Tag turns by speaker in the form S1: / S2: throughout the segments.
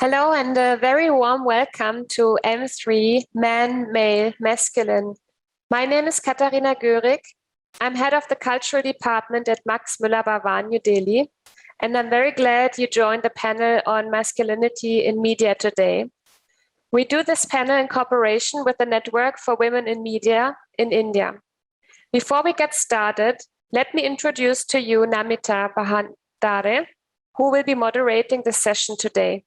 S1: Hello and a very warm welcome to M3 Man, Male, Masculine. My name is Katharina Görig. I'm head of the cultural department at Max Müller-Barwan, New Delhi, and I'm very glad you joined the panel on masculinity in media today. We do this panel in cooperation with the Network for Women in Media in India. Before we get started, let me introduce to you Namita Bhandare, who will be moderating the session today.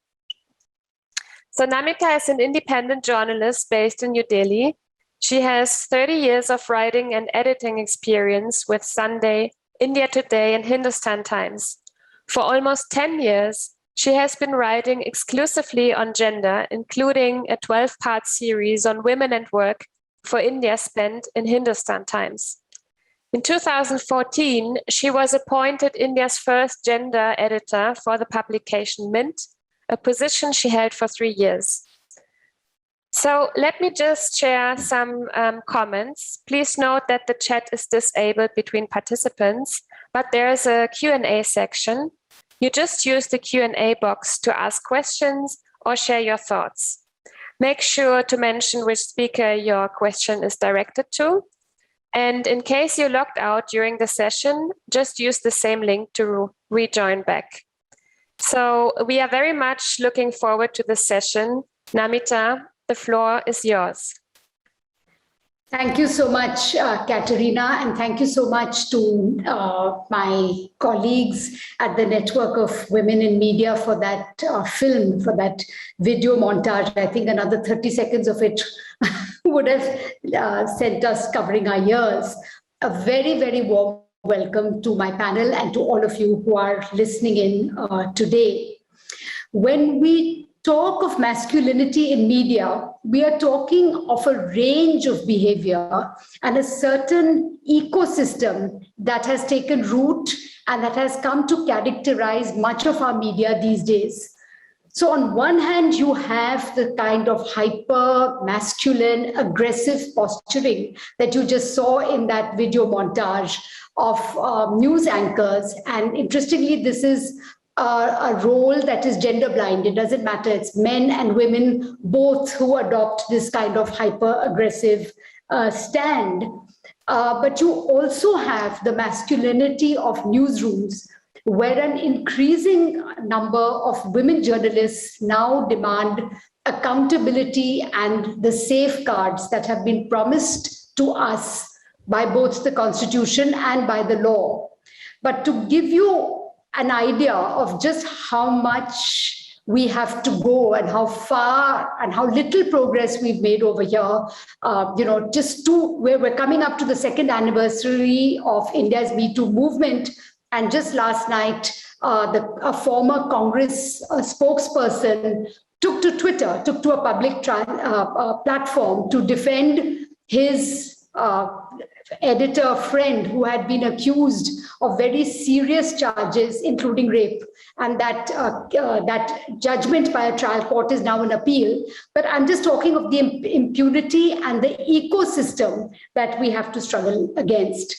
S1: So Namita is an independent journalist based in New Delhi. She has 30 years of writing and editing experience with Sunday, India Today, and Hindustan Times. For almost 10 years, she has been writing exclusively on gender, including a 12-part series on women and work for India Spent in Hindustan Times. In 2014, she was appointed India's first gender editor for the publication Mint, a position she held for 3 years. So let me just share some comments. Please note that the chat is disabled between participants, but there's a Q&A section. You just use the Q&A box to ask questions or share your thoughts. Make sure to mention which speaker your question is directed to. And in case you logged out during the session, just use the same link to rejoin back. So we are very much looking forward to this session. Namita, the floor is yours.
S2: Thank you so much, Katharina, and thank you so much to my colleagues at the Network of Women in Media for that film, for that video montage. I think another 30 seconds of it would have sent us covering our ears. A very, very warm welcome to my panel and to all of you who are listening in today. When we talk of masculinity in media, we are talking of a range of behavior and a certain ecosystem that has taken root and that has come to characterize much of our media these days. So on one hand, you have the kind of hyper masculine, aggressive posturing that you just saw in that video montage of news anchors. And interestingly, this is a role that is gender blind. It doesn't matter. It's men and women, both who adopt this kind of hyper aggressive stand. But you also have the masculinity of newsrooms, where an increasing number of women journalists now demand accountability and the safeguards that have been promised to us by both the Constitution and by the law. But to give you an idea of just how much we have to go and how far and how little progress we've made over here, we're coming up to the 2nd anniversary of India's Me Too movement. And just last night, a former Congress spokesperson took to Twitter, took to a public platform to defend his editor friend who had been accused of very serious charges, including rape. And that judgment by a trial court is now in appeal. But I'm just talking of the impunity and the ecosystem that we have to struggle against.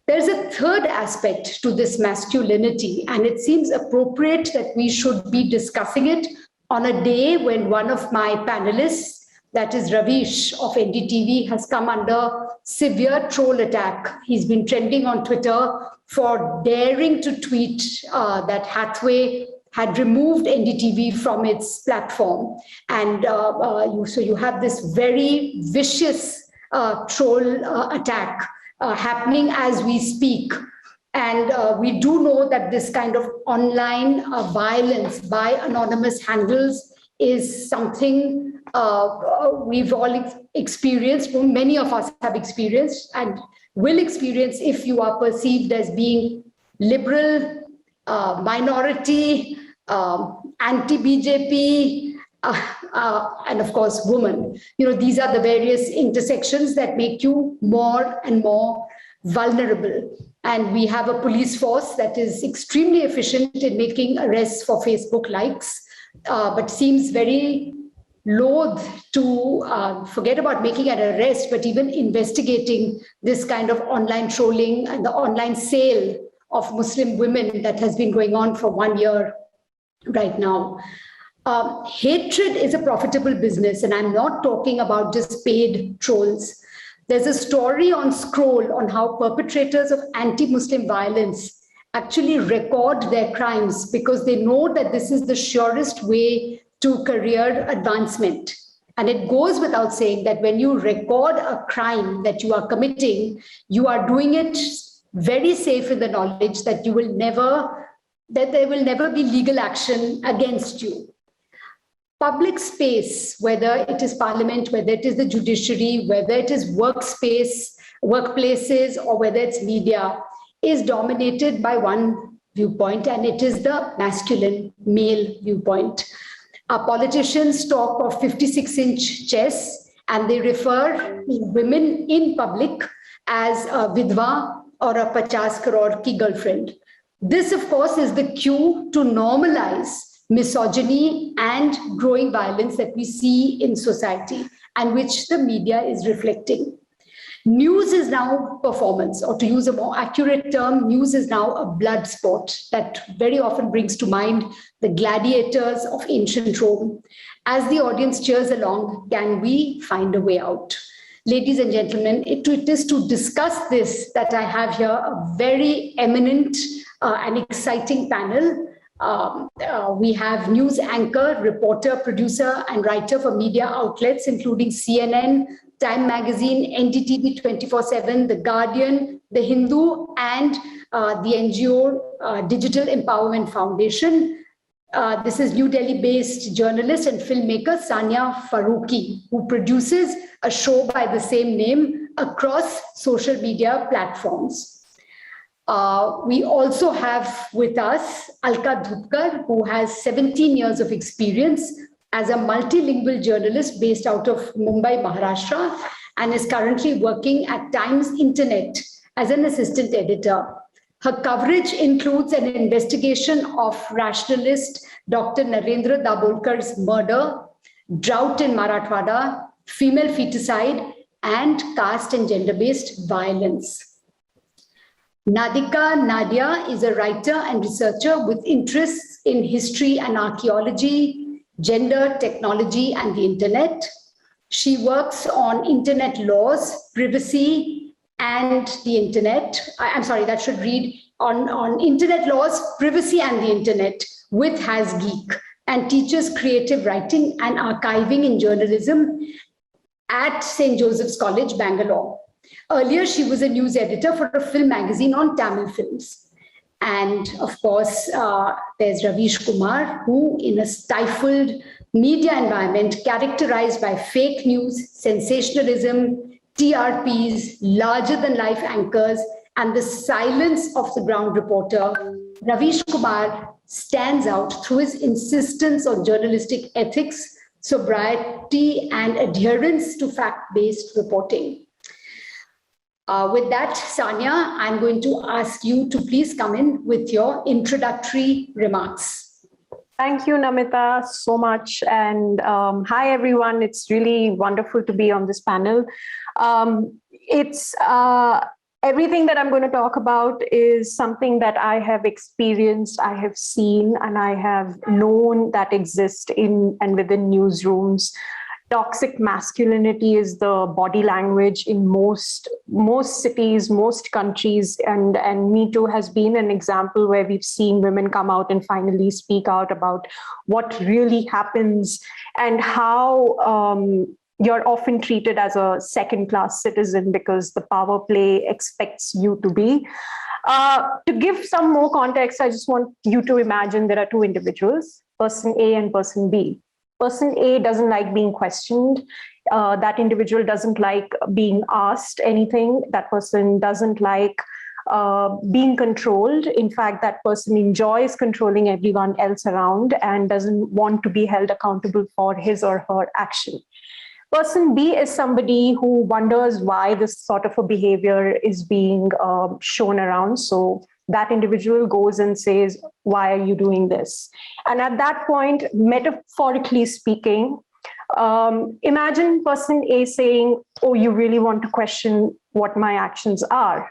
S2: There's a third aspect to this masculinity, and it seems appropriate that we should be discussing it on a day when one of my panelists, that is Ravish of NDTV, has come under severe troll attack. He's been trending on Twitter for daring to tweet that Hathway had removed NDTV from its platform. And so you have this very vicious troll attack happening as we speak. And we do know that this kind of online violence by anonymous handles is something we've all experienced, many of us have experienced and will experience if you are perceived as being liberal, minority, anti-BJP, and of course, woman. These are the various intersections that make you more and more vulnerable. And we have a police force that is extremely efficient in making arrests for Facebook likes, but seems very loath to forget about making an arrest, but even investigating this kind of online trolling and the online sale of Muslim women that has been going on for 1 year right now. Hatred is a profitable business, and I'm not talking about just paid trolls. There's a story on Scroll on how perpetrators of anti-Muslim violence actually record their crimes because they know that this is the surest way to career advancement. And it goes without saying that when you record a crime that you are committing, you are doing it very safe in the knowledge that there will never be legal action against you. Public space, whether it is parliament, whether it is the judiciary, whether it is workplaces, or whether it's media, is dominated by one viewpoint, and it is the masculine male viewpoint. Our politicians talk of 56-inch chests, and they refer to women in public as a vidwa or a 50 crore ki girlfriend. This, of course, is the cue to normalize misogyny and growing violence that we see in society and which the media is reflecting. News is now performance, or to use a more accurate term, news is now a blood sport that very often brings to mind the gladiators of ancient Rome. As the audience cheers along, can we find a way out? Ladies and gentlemen, it is to discuss this that I have here a very eminent and exciting panel. We have news anchor, reporter, producer, and writer for media outlets, including CNN, Time Magazine, NDTV 24/7, The Guardian, The Hindu, and the NGO Digital Empowerment Foundation. This is New Delhi-based journalist and filmmaker Sania Farooqui, who produces a show by the same name across social media platforms. We also have with us Alka Dhupkar, who has 17 years of experience as a multilingual journalist based out of Mumbai, Maharashtra, and is currently working at Times Internet as an assistant editor. Her coverage includes an investigation of rationalist Dr. Narendra Dabolkar's murder, drought in Marathwada, female feticide, and caste and gender-based violence. Nadika Nadja is a writer and researcher with interests in history and archaeology, gender, technology, and the internet. She works on internet laws, privacy, and the internet. I'm sorry, that should read on internet laws, privacy, and the internet with Has Geek, and teaches creative writing and archiving in journalism at St. Joseph's College, Bangalore. Earlier, she was a news editor for a film magazine on Tamil films. And of course, there's Ravish Kumar, who in a stifled media environment characterized by fake news, sensationalism, TRPs, larger than life anchors, and the silence of the ground reporter, Ravish Kumar stands out through his insistence on journalistic ethics, sobriety, and adherence to fact-based reporting. With that, Sania, I'm going to ask you to please come in with your introductory remarks.
S3: Thank you, Namita, so much. And hi, everyone. It's really wonderful to be on this panel. Everything that I'm going to talk about is something that I have experienced, I have seen, and I have known that exist in and within newsrooms. Toxic masculinity is the body language in most cities, most countries, and Me Too has been an example where we've seen women come out and finally speak out about what really happens and how you're often treated as a second-class citizen because the power play expects you to be. To give some more context, I just want you to imagine there are two individuals, person A and person B. Person A doesn't like being questioned. That individual doesn't like being asked anything. That person doesn't like being controlled. In fact, that person enjoys controlling everyone else around and doesn't want to be held accountable for his or her action. Person B is somebody who wonders why this sort of a behavior is being shown around. So that individual goes and says, why are you doing this? And at that point, metaphorically speaking, imagine person A saying, oh, you really want to question what my actions are.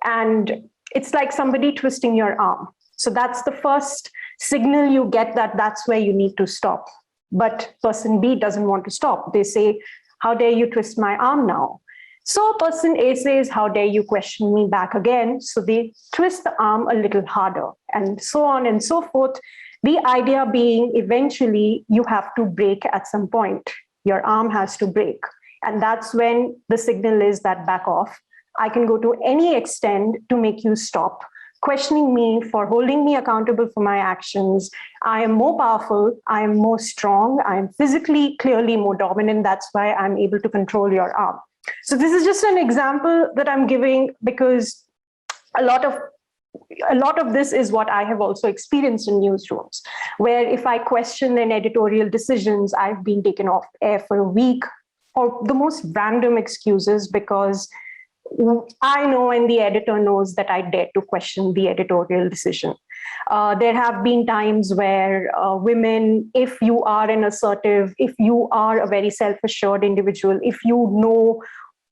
S3: And it's like somebody twisting your arm. So that's the first signal you get that that's where you need to stop. But person B doesn't want to stop. They say, how dare you twist my arm now? So person A says, how dare you question me back again? So they twist the arm a little harder, and so on and so forth. The idea being eventually you have to break at some point. Your arm has to break. And that's when the signal is that back off. I can go to any extent to make you stop questioning me, for holding me accountable for my actions. I am more powerful. I am more strong. I am physically, clearly more dominant. That's why I'm able to control your arm. So this is just an example that I'm giving because a lot of this is what I have also experienced in newsrooms, where if I question an editorial decisions, I've been taken off air for a week or the most random excuses because I know and the editor knows that I dare to question the editorial decision. There have been times where women, if you are an assertive, if you are a very self-assured individual, if you know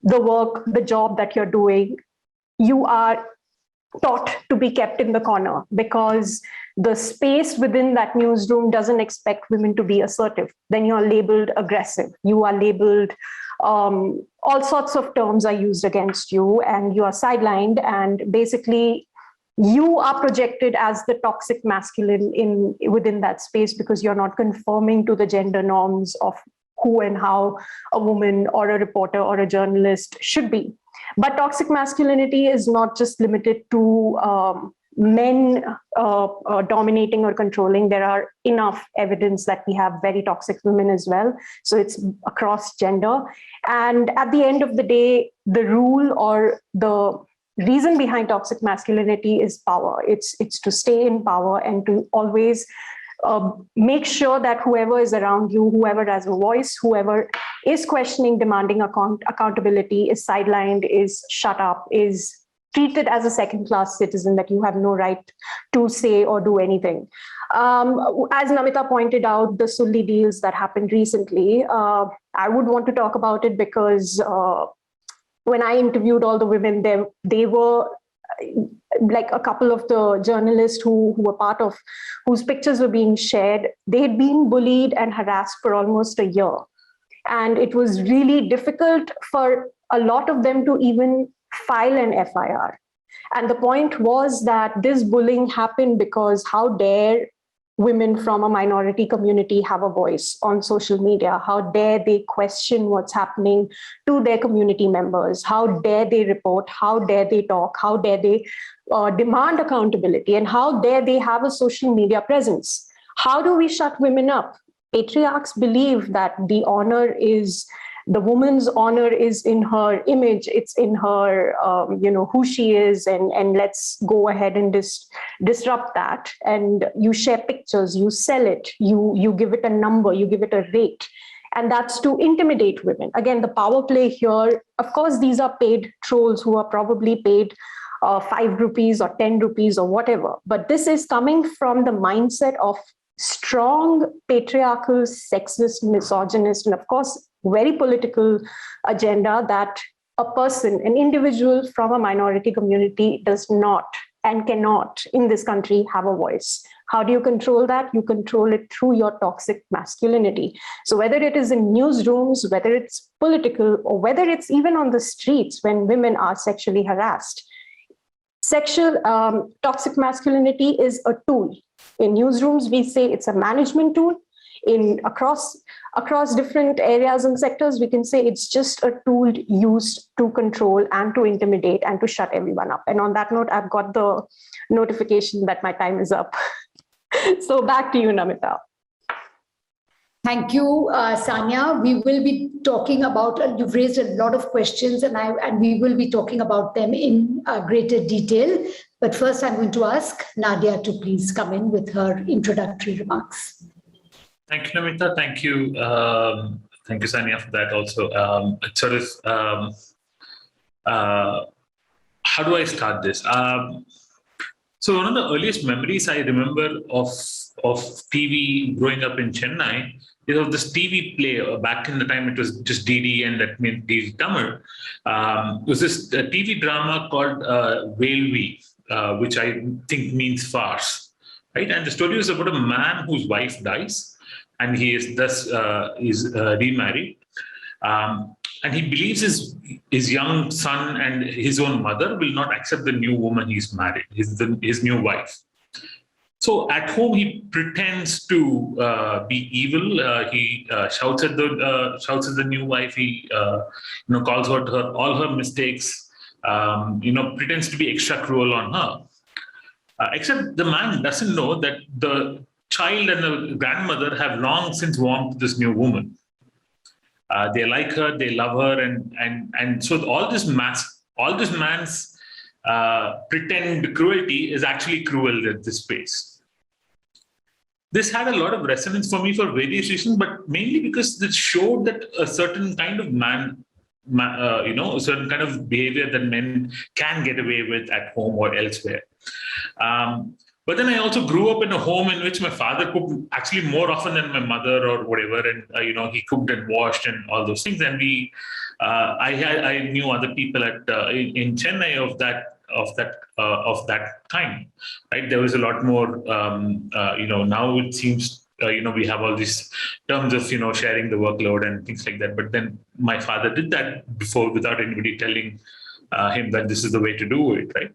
S3: the work, the job that you're doing, you are taught to be kept in the corner because the space within that newsroom doesn't expect women to be assertive. Then you're labeled aggressive. You are labeled, all sorts of terms are used against you and you are sidelined, and basically you are projected as the toxic masculine within that space because you're not conforming to the gender norms of who and how a woman or a reporter or a journalist should be. But toxic masculinity is not just limited to men dominating or controlling. There are enough evidence that we have very toxic women as well. So it's across gender. And at the end of the day, the rule or the reason behind toxic masculinity is power. It's to stay in power and to always make sure that whoever is around you, whoever has a voice, whoever is questioning, demanding accountability, is sidelined, is shut up, is treated as a second-class citizen, that you have no right to say or do anything. As Namita pointed out, the Sulli deals that happened recently, I would want to talk about it because when I interviewed all the women, they were like a couple of the journalists who were part of, whose pictures were being shared, they had been bullied and harassed for almost a year. And it was really difficult for a lot of them to even file an FIR. And the point was that this bullying happened because how dare women from a minority community have a voice on social media? How dare they question what's happening to their community members? How dare they report? How dare they talk? How dare they demand accountability? And how dare they have a social media presence? How do we shut women up? Patriarchs believe that the woman's honor is in her image, it's in her, who she is, and let's go ahead and disrupt that. And you share pictures, you sell it, you give it a number, you give it a rate. And that's to intimidate women. Again, the power play here, of course, these are paid trolls who are probably paid 5 rupees or 10 rupees or whatever. But this is coming from the mindset of strong patriarchal, sexist, misogynist, and of course, very political agenda that a person, an individual from a minority community does not and cannot in this country have a voice. How do you control that? You control it through your toxic masculinity. So whether it is in newsrooms, whether it's political, or whether it's even on the streets when women are sexually harassed, toxic masculinity is a tool. In newsrooms, we say it's a management tool. Across different areas and sectors, we can say it's just a tool used to control and to intimidate and to shut everyone up. And on that note, I've got the notification that my time is up. So back to you, Namita.
S2: Thank you, Sania. We will be talking about, you've raised a lot of questions and we will be talking about them in greater detail. But first, I'm going to ask Nadja to please come in with her introductory remarks.
S4: Thank you, Namita. Thank you, Sania, for that also. How do I start this? So one of the earliest memories I remember of TV growing up in Chennai is of this TV play. Back in the time, it was just DD, and that meant DD Tamil. It was this TV drama called Velvi. which I think means farce, right? And the story is about a man whose wife dies, and he is thus remarried. And he believes his young son and his own mother will not accept the new woman he's married, his new wife. So at home he pretends to be evil. He shouts at the new wife. He calls out all her mistakes. Pretends to be extra cruel on her. Except the man doesn't know that the child and the grandmother have long since warmed to this new woman. They like her, they love her, and so all this man's pretend cruelty is actually cruel at this pace. This had a lot of resonance for me for various reasons, but mainly because it showed that a certain kind of a certain kind of behavior that men can get away with at home or elsewhere. But then I also grew up in a home in which my father cooked actually more often than my mother or whatever, and he cooked and washed and all those things. And I knew other people in Chennai of that kind, right? There was a lot more. Now it seems we have all these terms of sharing the workload and things like that. But then my father did that before without anybody telling him that this is the way to do it, right?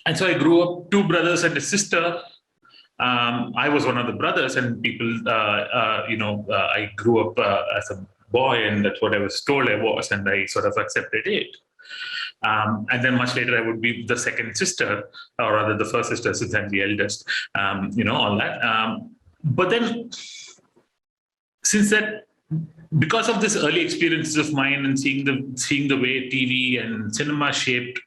S4: And so I grew up 2 brothers and a sister. I was one of the brothers, and people, I grew up as a boy, and that's what I was told I was, and I sort of accepted it. And then much later, I would be the second sister, or rather the first sister, since I'm the eldest, all that. But then, since that, because of this early experiences of mine and seeing the way TV and cinema shaped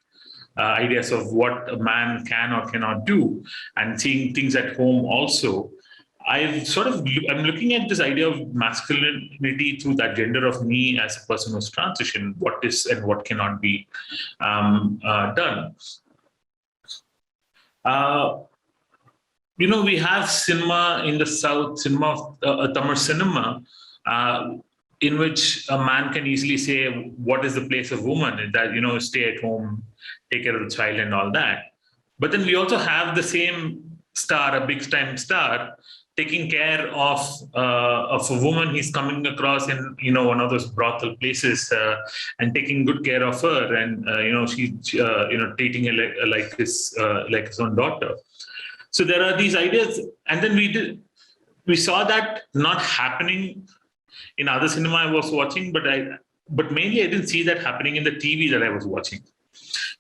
S4: ideas of what a man can or cannot do, and seeing things at home also, I'm looking at this idea of masculinity through that gender of me as a person who's transitioned, what is and what cannot be done. We have cinema in the South, Tamil cinema, in which a man can easily say, what is the place of woman? That, stay at home, take care of the child and all that. But then we also have the same star, a big time star, taking care of a woman he's coming across in one of those brothel places, and taking good care of her, and treating her like his own daughter. So there are these ideas, and then we saw that not happening in other cinema I was watching, but mainly I didn't see that happening in the TV that I was watching.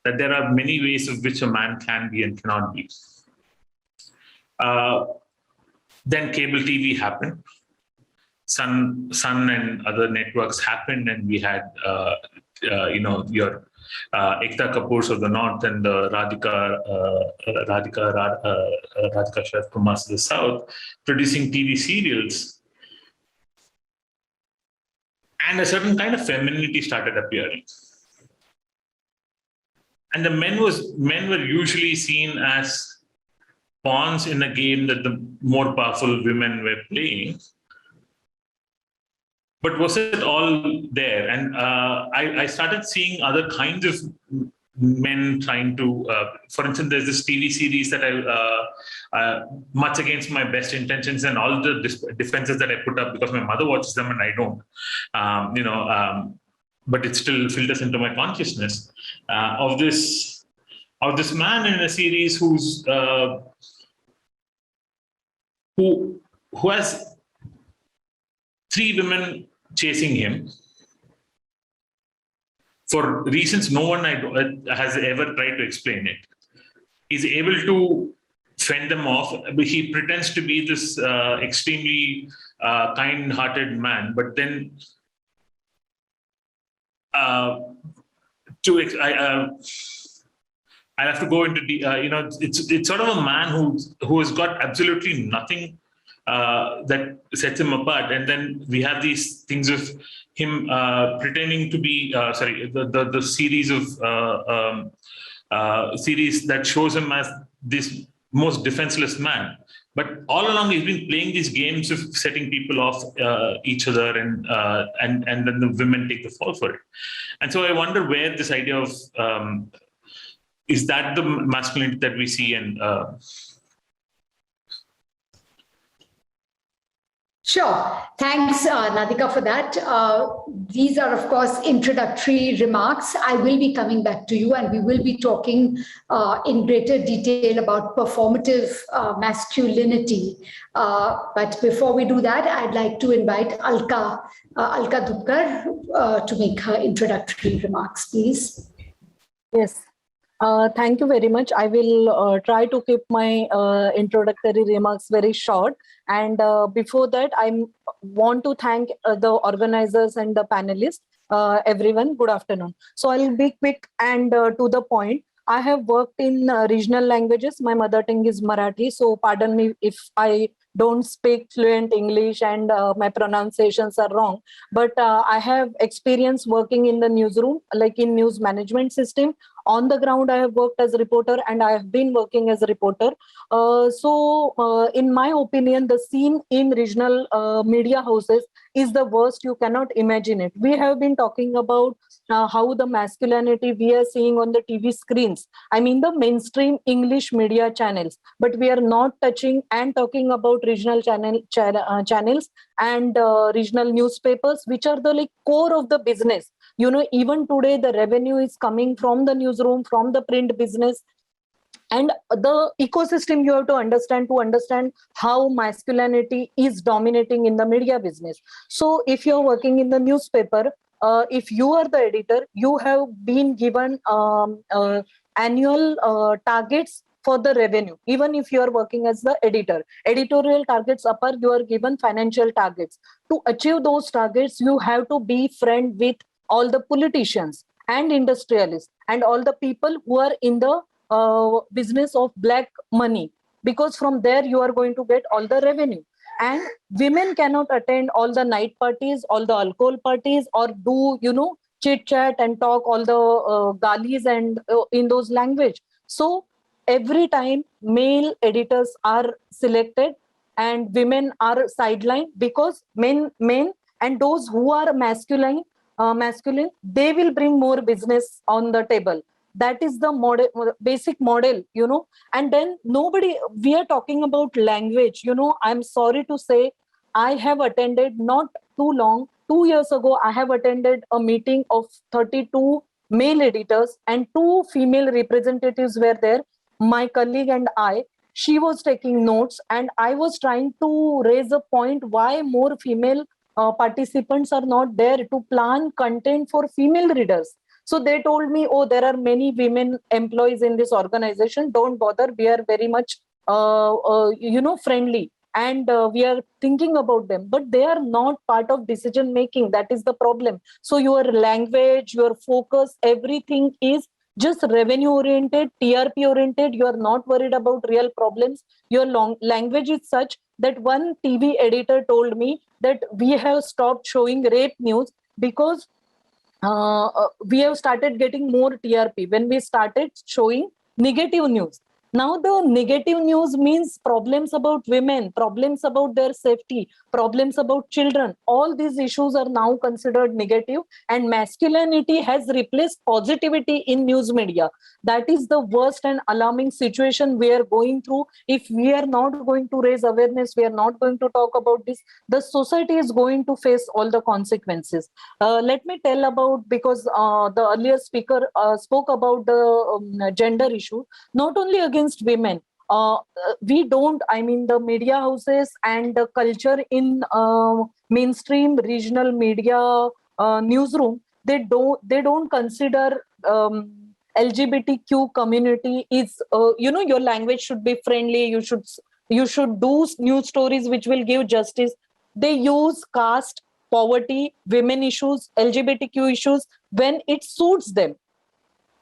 S4: That there are many ways of which a man can be and cannot be. Then cable TV happened. Sun and other networks happened, and we had your Ekta Kapoors of the North and the Radhika Sharad Kumars of the South producing TV serials, and a certain kind of femininity started appearing. And the men were usually seen as pawns in a game that the more powerful women were playing. But was it all there? And I started seeing other kinds of men trying to, for instance, there's this TV series that I, much against my best intentions and all the defenses that I put up because my mother watches them and I don't, but it still filters into my consciousness of this man in a series who has 3 women chasing him for reasons no one has ever tried to explain it. He's able to fend them off, but he pretends to be this extremely kind-hearted man. But then, I have to go into it's sort of a man who has got absolutely nothing that sets him apart, and then we have these things of him pretending to be the series of series that shows him as this most defenseless man, but all along he's been playing these games of setting people off each other, and then the women take the fall for it. And so I wonder where this idea of is that the masculinity that we see? And
S2: Sure. Thanks, Nadika, for that. These are, of course, introductory remarks. I will be coming back to you and we will be talking in greater detail about performative masculinity. But before we do that, I'd like to invite Alka Dhupkar to make her introductory remarks, please.
S5: Yes. Thank you very much. I will try to keep my introductory remarks very short. And before that, I want to thank the organizers and the panelists. Everyone, good afternoon. So I'll be quick and to the point. I have worked in regional languages. My mother tongue is Marathi. So pardon me if I don't speak fluent English and my pronunciations are wrong. But I have experience working in the newsroom, like in news management system. On the ground, I have worked as a reporter and I have been working as a reporter. So in my opinion, the scene in regional media houses is the worst. You cannot imagine it. We have been talking about how the masculinity we are seeing on the TV screens. I mean the mainstream English media channels, but we are not touching and talking about regional channels and regional newspapers, which are the like core of the business. You know, even today, the revenue is coming from the newsroom, from the print business. And the ecosystem you have to understand how masculinity is dominating in the media business. So if you're working in the newspaper, if you are the editor, you have been given annual targets for the revenue. Even if you are working as the editor, editorial targets upper, you are given financial targets. To achieve those targets, you have to be friend with all the politicians and industrialists and all the people who are in the business of black money, because from there you are going to get all the revenue. And women cannot attend all the night parties, all the alcohol parties, or do, you know, chit chat and talk all the galis and in those language. So every time male editors are selected and women are sidelined, because men and those who are masculine, they will bring more business on the table. That is the model, basic model, you know. And then we are talking about language, you know. I'm sorry to say, I have attended not too long, 2 years ago, I have attended a meeting of 32 male editors and 2 female representatives were there. My colleague and she was taking notes and I was trying to raise a point why more female participants are not there to plan content for female readers. So they told me, oh, there are many women employees in this organization. Don't bother. We are very much, friendly. And we are thinking about them. But they are not part of decision making. That is the problem. So your language, your focus, everything is just revenue oriented, TRP oriented. You are not worried about real problems. Your language is such that one TV editor told me that we have stopped showing rape news because we have started getting more TRP when we started showing negative news. Now the negative news means problems about women, problems about their safety, problems about children. All these issues are now considered negative, and masculinity has replaced positivity in news media. That is the worst and alarming situation we are going through. If we are not going to raise awareness, we are not going to talk about this, the society is going to face all the consequences. Let me tell about, because the earlier speaker spoke about the gender issue, not only against women. We don't, I mean, the media houses and the culture in mainstream regional media newsroom, they don't consider LGBTQ community is, your language should be friendly. You should do news stories which will give justice. They use caste, poverty, women issues, LGBTQ issues when it suits them.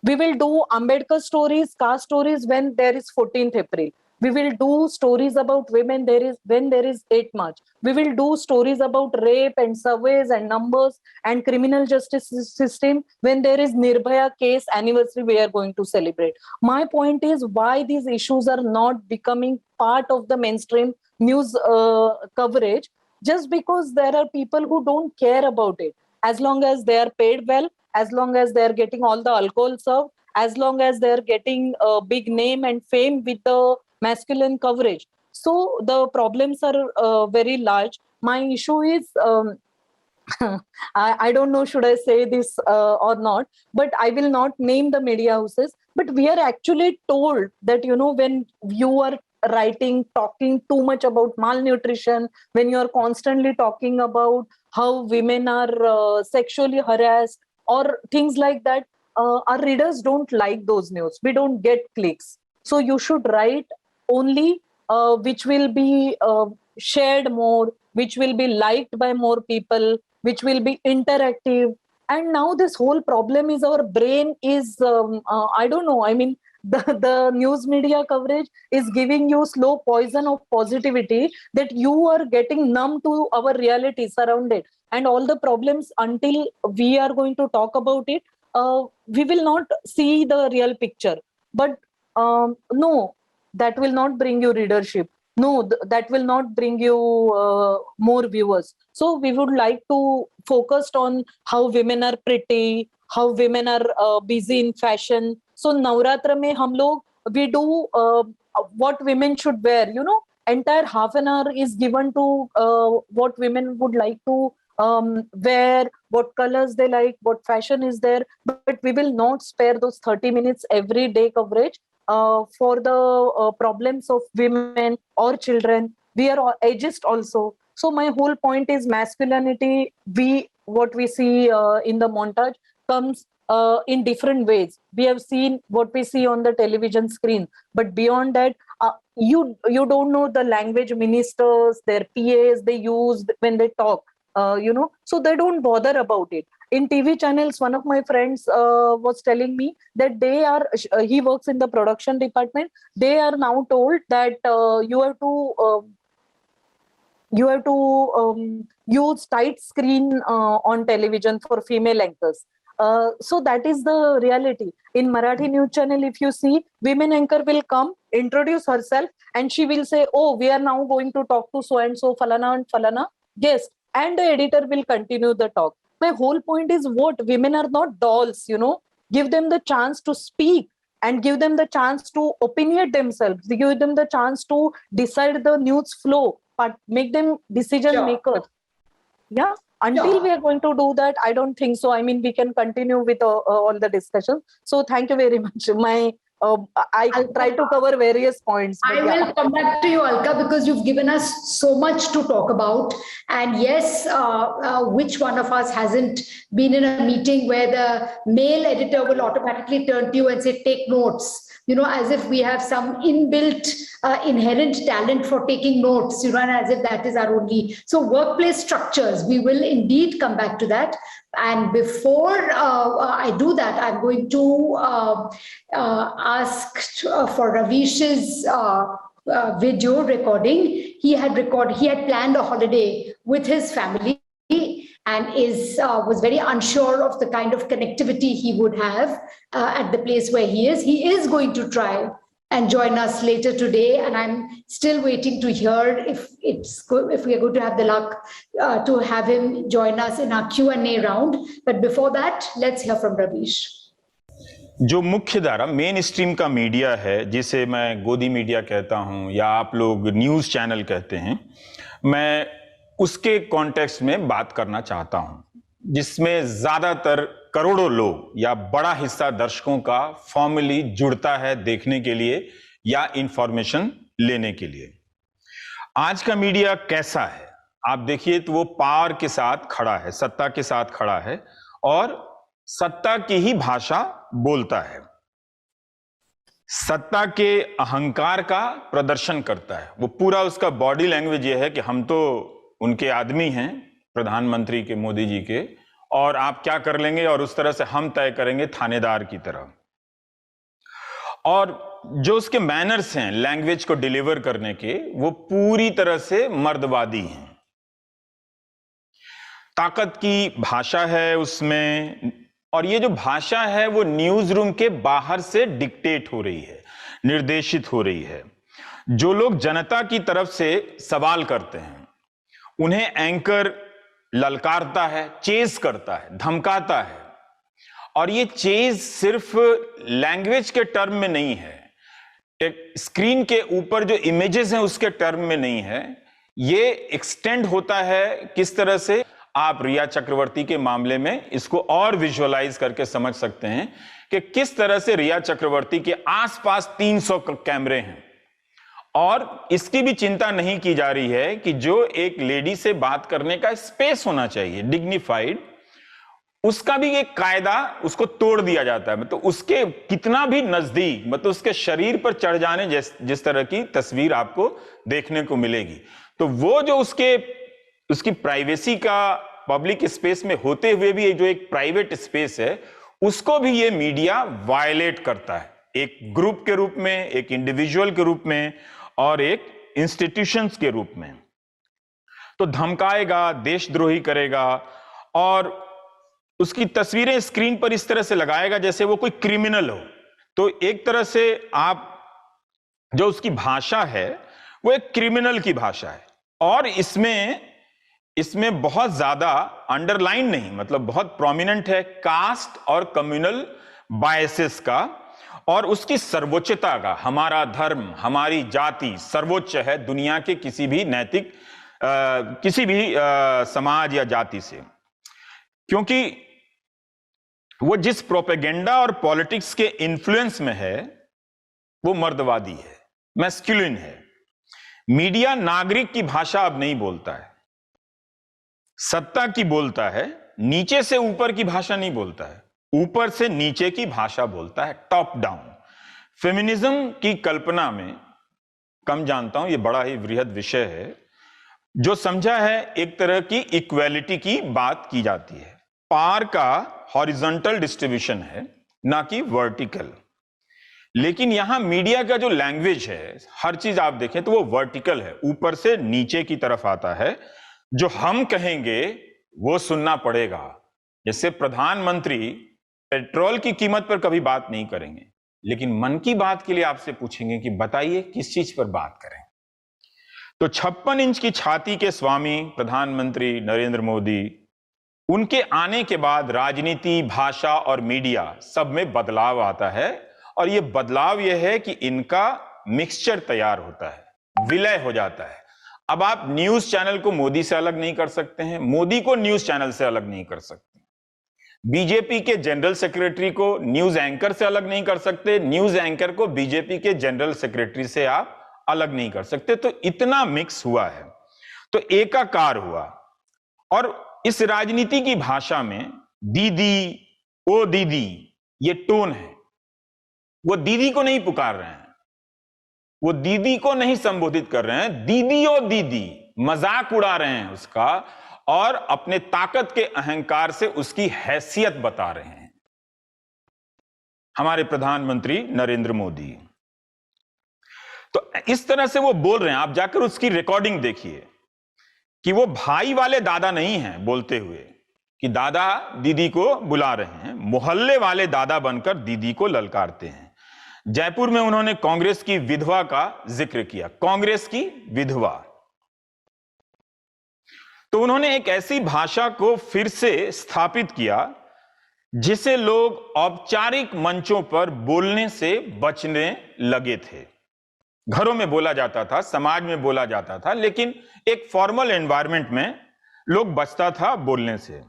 S5: We will do Ambedkar stories, caste stories when there is 14th April. We will do stories about women when there is 8 March. We will do stories about rape and surveys and numbers and criminal justice system when there is Nirbhaya case anniversary we are going to celebrate. My point is why these issues are not becoming part of the mainstream news coverage, just because there are people who don't care about it. As long as they are paid well, as long as they are getting all the alcohol served, as long as they are getting a big name and fame with the masculine coverage. So the problems are very large. My issue is, I don't know, should I say this or not, but I will not name the media houses. But we are actually told that, when you are writing, talking too much about malnutrition, when you are constantly talking about how women are sexually harassed or things like that, our readers don't like those news. We don't get clicks. So you should write only which will be shared more, which will be liked by more people, which will be interactive. And now this whole problem is our brain is, I don't know, I mean, the news media coverage is giving you slow poison of positivity that you are getting numb to our reality surrounded. And all the problems, until we are going to talk about it, we will not see the real picture. But no, that will not bring you readership. No, that will not bring you more viewers. So we would like to focus on how women are pretty, how women are busy in fashion. So Navratra mein hum log, we do what women should wear. Entire half an hour is given to what women would like to wear, what colors they like, what fashion is there. But we will not spare those 30 minutes every day coverage for the problems of women or children. We are ageist also. So my whole point is masculinity. What we see in the montage comes in different ways. We have seen what we see on the television screen, but beyond that, you don't know the language ministers, their PAs they use when they talk. So they don't bother about it. In TV channels, one of my friends was telling me that he works in the production department. They are now told that you have to use tight screen on television for female anchors. So that is the reality. In Marathi news channel, if you see, women anchor will come, introduce herself, and she will say, "Oh, we are now going to talk to so and so, falana and falana guest," and the editor will continue the talk. My whole point is, what women are not dolls. Give them the chance to speak and give them the chance to opinionate themselves. Give them the chance to decide the news flow, but make them decision makers. Yeah. Until we are going to do that, I don't think so. I mean, we can continue with all the discussion. So thank you very much. I try to cover various points.
S2: I will come back to you, Alka, because you've given us so much to talk about. And yes, which one of us hasn't been in a meeting where the male editor will automatically turn to you and say, take notes, as if we have some inbuilt, inherent talent for taking notes, and as if that is our only. So workplace structures, we will indeed come back to that. And before I do that, I'm going to ask for Ravish's video recording. He had planned a holiday with his family and was very unsure of the kind of connectivity he would have at the place where he is. He is going to try and join us later today, and I'm still waiting to hear if we are going to have the luck to have him join us in our Q&A round. But before that, let's hear from Ravish.
S6: जो मुख्य धारा main stream का media है, जिसे मैं गोदी media कहता हूं या आप लोग न्यूज़ चैनल कहते हैं, मैं उसके कॉन्टेक्स्ट में बात करना चाहता हूं, जिसमें ज्यादातर करोड़ों लोग या बड़ा हिस्सा दर्शकों का फॉर्मली जुड़ता है देखने के लिए या इंफॉर्मेशन लेने के लिए। आज का मीडिया कैसा है आप देखिए तो वो पावर के साथ खड़ा है, सत्ता के साथ खड़ा है और सत्ता की ही भाषा बोलता है, सत्ता के अहंकार का प्रदर्शन करता है। वो पूरा उसका बॉडी लैंग्वेज ये है कि हम तो उनके आदमी हैं, प्रधानमंत्री के, मोदी जी के, और आप क्या कर लेंगे और उस तरह से हम तय करेंगे थानेदार की तरह। और जो उसके मैनर्स हैं लैंग्वेज को डिलीवर करने के, वो पूरी तरह से मर्दवादी हैं। ताकत की भाषा है उसमें, और ये जो भाषा है वो न्यूज रूम के बाहर से डिक्टेट हो रही है, निर्देशित हो रही है। जो लोग जनता की तरफ से सवाल करते हैं उन्हें एंकर ललकारता है, चेस करता है, धमकाता है, और ये चेज सिर्फ लैंग्वेज के टर्म में नहीं है, स्क्रीन के ऊपर जो इमेजेस हैं उसके टर्म में नहीं है, ये एक्सटेंड होता है किस तरह से आप रिया चक्रवर्ती के मामले में इसको और विजुअलाइज करके समझ सकते हैं कि किस तरह से रिया चक्रवर्ती के आसपास 300 कैमरे हैं और इसकी भी चिंता नहीं की जा रही है कि जो एक लेडी से बात करने का स्पेस होना चाहिए डिग्निफाइड, उसका भी एक कायदा उसको तोड़ दिया जाता है। मतलब उसके कितना भी नजदीक, मतलब उसके शरीर पर चढ़ जाने जिस तरह की तस्वीर आपको देखने को मिलेगी, तो वो जो उसकी प्राइवेसी का पब्लिक स्पेस में होते हुए भी जो एक प्राइवेट स्पेस है, उसको भी ये मीडिया वायलेट करता है, एक ग्रुप के रूप में, एक इंडिविजुअल के रूप में और एक इंस्टीट्यूशंस के रूप में। तो धमकाएगा, देशद्रोही करेगा और उसकी तस्वीरें स्क्रीन पर इस तरह से लगाएगा जैसे वो कोई क्रिमिनल हो। तो एक तरह से आप जो उसकी भाषा है वो एक क्रिमिनल की भाषा है और इसमें बहुत ज्यादा अंडरलाइन नहीं, मतलब बहुत प्रोमिनेंट है कास्ट और कम्युनल बायसेस का और उसकी सर्वोच्चता का। हमारा धर्म, हमारी जाति सर्वोच्च है दुनिया के किसी भी नैतिक किसी भी समाज या जाति से, क्योंकि वो जिस प्रोपेगेंडा और पॉलिटिक्स के इन्फ्लुएंस में है वो मर्दवादी है, मैस्कुलिन है। मीडिया नागरिक की भाषा अब नहीं बोलता है, सत्ता की बोलता है, नीचे से ऊपर की भाषा नहीं बोलता है, ऊपर से नीचे की भाषा बोलता है, टॉप डाउन। फेमिनिज्म की कल्पना में कम जानता हूं, ये बड़ा ही वृहद विषय है, जो समझा है एक तरह की इक्वेलिटी की बात की जाती है। पावर का हॉरिजॉन्टल डिस्ट्रीब्यूशन है ना कि वर्टिकल, लेकिन यहां मीडिया का जो लैंग्वेज है, हर चीज आप देखें तो वो वर्टिकल है, ऊपर से नीचे की तरफ आता है। जो हम कहेंगे वो सुनना पड़ेगा। जैसे प्रधानमंत्री पेट्रोल की कीमत पर कभी बात नहीं करेंगे, लेकिन मन की बात के लिए आपसे पूछेंगे कि बताइए किस चीज पर बात करें। तो 56 इंच की छाती के स्वामी प्रधानमंत्री नरेंद्र मोदी, उनके आने के बाद राजनीति, भाषा और मीडिया सब में बदलाव आता है और ये बदलाव ये है कि इनका मिक्सचर तैयार होता है, विलय हो जाता है। अब आप न्यूज चैनल को मोदी से अलग नहीं कर सकते हैं, मोदी को न्यूज चैनल से अलग नहीं कर सकते, बीजेपी के जनरल सेक्रेटरी को न्यूज एंकर से अलग नहीं कर सकते, न्यूज एंकर को बीजेपी के जनरल सेक्रेटरी से आप अलग नहीं कर सकते। तो इतना मिक्स हुआ है, तो एकाकार हुआ। और इस राजनीति की भाषा में दीदी, ओ दीदी, ये टोन है। वो दीदी को नहीं पुकार रहे हैं, वो दीदी को नहीं संबोधित कर रहे हैं, दीदी ओ दीदी, मजाक उड़ा रहे हैं उसका और अपने ताकत के अहंकार से उसकी हैसियत बता रहे हैं। हमारे प्रधानमंत्री नरेंद्र मोदी तो इस तरह से वो बोल रहे हैं। आप जाकर उसकी रिकॉर्डिंग देखिए कि वो भाई वाले दादा नहीं हैं बोलते हुए कि दादा दीदी को बुला रहे हैं, मोहल्ले वाले दादा बनकर दीदी को ललकारते हैं। जयपुर में उन्होंने कांग्रेस की विधवा का जिक्र किया, कांग्रेस की विधवा। तो उन्होंने एक ऐसी भाषा को फिर से स्थापित किया जिसे लोग औपचारिक मंचों पर बोलने से बचने लगे थे। घरों में बोला जाता था, समाज में बोला जाता था, लेकिन एक फॉर्मल एनवायरनमेंट में लोग बचता था बोलने से।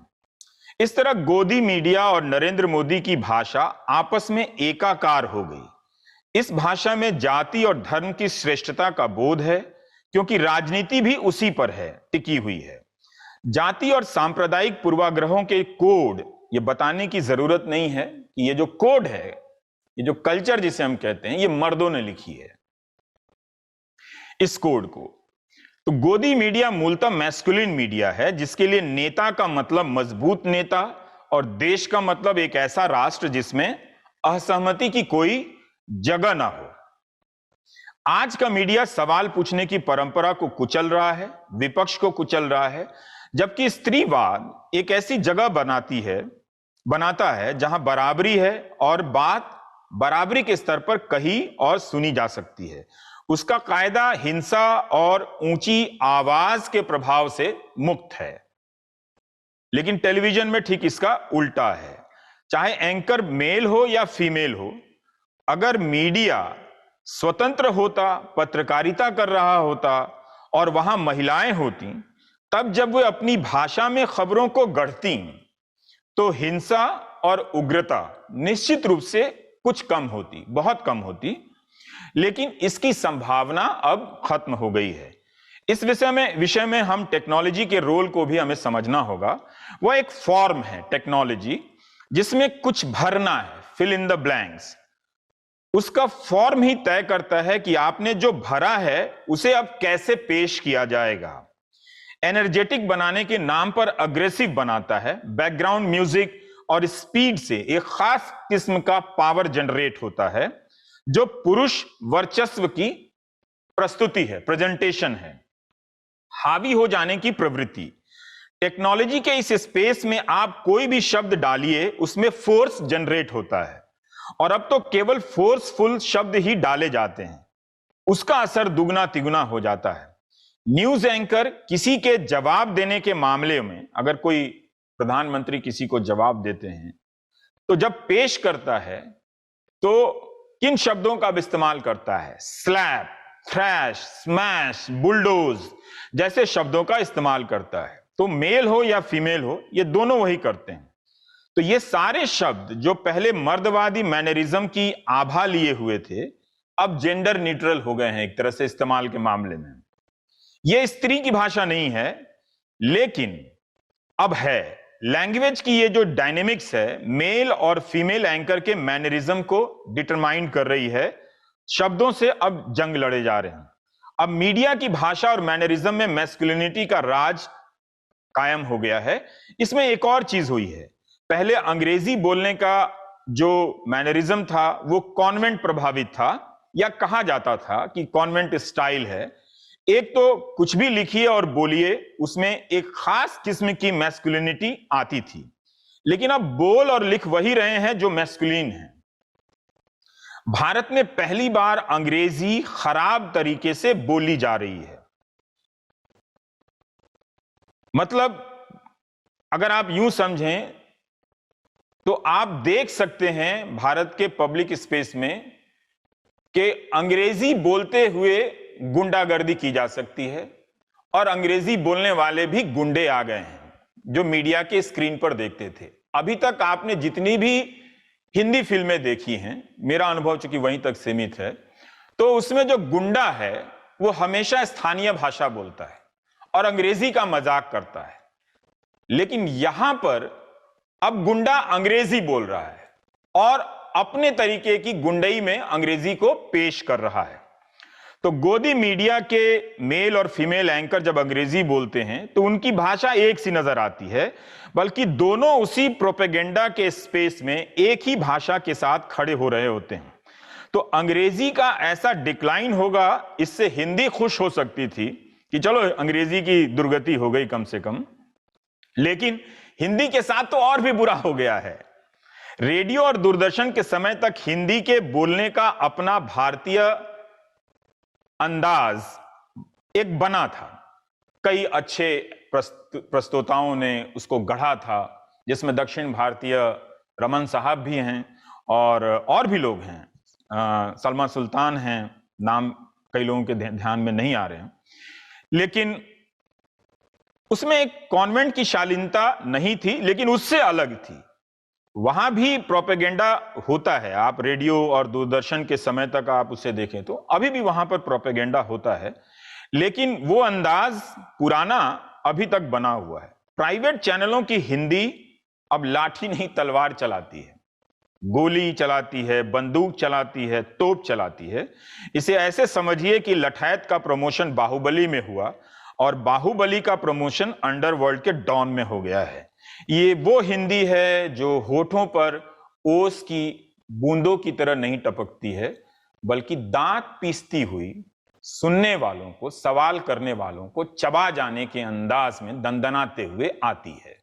S6: इस तरह गोदी मीडिया और नरेंद्र मोदी की भाषा आपस में एकाकार हो गई। इस भाषा में जाति और धर्म की श्रेष्ठता का बोध है, क्योंकि राजनीति भी उसी पर है, टिकी हुई है। जाति और सांप्रदायिक पूर्वाग्रहों के कोड, ये बताने की जरूरत नहीं है कि ये जो कोड है, ये जो कल्चर जिसे हम कहते हैं, ये मर्दों ने लिखी है इस कोड को। तो गोदी मीडिया मूलतः मैस्कुलिन मीडिया है, जिसके लिए नेता का मतलब मजबूत नेता और देश का मतलब एक ऐसा राष्ट्र जिसमें असहमति की कोई जगह ना हो। आज का मीडिया सवाल पूछने की परंपरा को कुचल रहा है, विपक्ष को कुचल रहा है, जबकि स्त्रीवाद एक ऐसी जगह बनाता है जहां बराबरी है और बात बराबरी के स्तर पर कही और सुनी जा सकती है। उसका कायदा हिंसा और ऊंची आवाज के प्रभाव से मुक्त है। लेकिन टेलीविजन में ठीक इसका उल्टा है। चाहे एंकर मेल हो या फीमेल हो, अगर मीडिया स्वतंत्र होता, पत्रकारिता कर रहा होता और वहां महिलाएं होती, तब जब वे अपनी भाषा में खबरों को गढ़ती तो हिंसा और उग्रता निश्चित रूप से कुछ कम होती, बहुत कम होती। लेकिन इसकी संभावना अब खत्म हो गई है। इस विषय में हम टेक्नोलॉजी के रोल को भी हमें समझना होगा। वह एक फॉर्म है टेक्नोलॉजी, जिसमें कुछ भरना है, फिल इन द ब्लैंक्स। उसका फॉर्म ही तय करता है कि आपने जो भरा है उसे अब कैसे पेश किया जाएगा। एनर्जेटिक बनाने के नाम पर अग्रेसिव बनाता है। बैकग्राउंड म्यूजिक और स्पीड से एक खास किस्म का पावर जनरेट होता है, जो पुरुष वर्चस्व की प्रस्तुति है, प्रेजेंटेशन है, हावी हो जाने की प्रवृत्ति। टेक्नोलॉजी के इस स्पेस में आप कोई भी शब्द डालिए, उसमें फोर्स जनरेट होता है, और अब तो केवल फोर्सफुल शब्द ही डाले जाते हैं। उसका असर दुगना तिगुना हो जाता है। न्यूज एंकर किसी के जवाब देने के मामले में, अगर कोई प्रधानमंत्री किसी को जवाब देते हैं, तो जब पेश करता है तो किन शब्दों का इस्तेमाल करता है? स्लैप, थ्रैश, स्मैश, बुलडोज जैसे शब्दों का इस्तेमाल करता है। तो मेल हो या फीमेल हो, ये दोनों वही करते हैं। तो ये सारे शब्द जो पहले मर्दवादी मैनरिज्म की आभा लिए हुए थे, अब जेंडर न्यूट्रल हो गए हैं एक तरह से इस्तेमाल के मामले में। ये स्त्री की भाषा नहीं है, लेकिन अब है। लैंग्वेज की ये जो डायनेमिक्स है, मेल और फीमेल एंकर के मैनरिज्म को डिटरमाइन कर रही है। शब्दों से अब जंग लड़े जा रहे हैं। अब मीडिया की भाषा और मैनरिज्म में मैस्कुलिनिटी का राज कायम हो गया है। इसमें एक और चीज हुई है। पहले अंग्रेजी बोलने का जो मैनरिज्म था वो कॉन्वेंट प्रभावित था, या कहा जाता था कि कॉन्वेंट स्टाइल है। एक तो कुछ भी लिखिए और बोलिए, उसमें एक खास किस्म की मैस्कुलिनिटी आती थी। लेकिन अब बोल और लिख वही रहे हैं जो मैस्कुलिन है। भारत में पहली बार अंग्रेजी खराब तरीके से बोली जा रही है। मतलब अगर आप यूं समझें तो आप देख सकते हैं भारत के पब्लिक स्पेस में कि अंग्रेजी बोलते हुए गुंडागर्दी की जा सकती है, और अंग्रेजी बोलने वाले भी गुंडे आ गए हैं जो मीडिया के स्क्रीन पर देखते थे। अभी तक आपने जितनी भी हिंदी फिल्में देखी हैं, मेरा अनुभव चूंकि वहीं तक सीमित है, तो उसमें जो गुंडा है वो हमेशा स्थानीय भाषा बोलता है और अंग्रेजी का मजाक करता है। लेकिन यहां पर अब गुंडा अंग्रेजी बोल रहा है और अपने तरीके की गुंडई में अंग्रेजी को पेश कर रहा है। तो गोदी मीडिया के मेल और फीमेल एंकर जब अंग्रेजी बोलते हैं तो उनकी भाषा एक सी नजर आती है, बल्कि दोनों उसी प्रोपेगेंडा के स्पेस में एक ही भाषा के साथ खड़े हो रहे होते हैं। तो अंग्रेजी का ऐसा डिक्लाइन होगा, इससे हिंदी खुश हो सकती थी कि चलो अंग्रेजी की दुर्गति हो गई कम से कम, लेकिन हिंदी के साथ तो और भी बुरा हो गया है। रेडियो और दूरदर्शन के समय तक हिंदी के बोलने का अपना भारतीय अंदाज एक बना था। कई अच्छे प्रस्तोताओं ने उसको गढ़ा था, जिसमें दक्षिण भारतीय रमन साहब भी हैं और भी लोग हैं, सलमा सुल्तान हैं, नाम कई लोगों के ध्यान में नहीं आ रहे हैं। लेकिन उसमें एक कॉन्वेंट की शालीनता नहीं थी, लेकिन उससे अलग थी। वहां भी प्रोपेगेंडा होता है। आप रेडियो और दूरदर्शन के समय तक आप उसे देखें तो अभी भी वहां पर प्रोपेगेंडा होता है, लेकिन वो अंदाज पुराना अभी तक बना हुआ है। प्राइवेट चैनलों की हिंदी अब लाठी नहीं तलवार चलाती है, गोली चलाती है, बंदूक चलाती है, तोप चलाती है। इसे ऐसे समझिए कि लठैत का प्रमोशन बाहुबली में हुआ और बाहुबली का प्रमोशन अंडरवर्ल्ड के डॉन में हो गया है। ये वो हिंदी है जो होठों पर ओस की बूंदों की तरह नहीं टपकती है, बल्कि दांत पीसती हुई सुनने वालों को, सवाल करने वालों को चबा जाने के अंदाज में दंदनाते हुए आती है।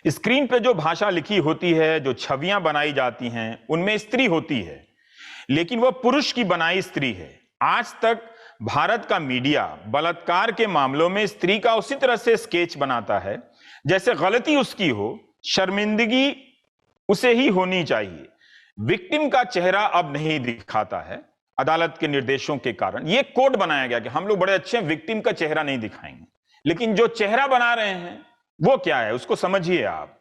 S6: स्क्रीन पे जो भाषा लिखी होती है, जो छवियां बनाई जाती हैं, उनमें स्त्री होती है, लेकिन वह पुरुष की बनाई स्त्री है। आज तक भारत का मीडिया बलात्कार के मामलों में स्त्री का उसी तरह से स्केच बनाता है जैसे गलती उसकी हो, शर्मिंदगी उसे ही होनी चाहिए। विक्टिम का चेहरा अब नहीं दिखाता है अदालत के निर्देशों के कारण। यह कोड बनाया गया कि हम लोग बड़े अच्छे हैं, विक्टिम का चेहरा नहीं दिखाएंगे। लेकिन जो चेहरा बना रहे हैं वो क्या है, उसको समझिए आप।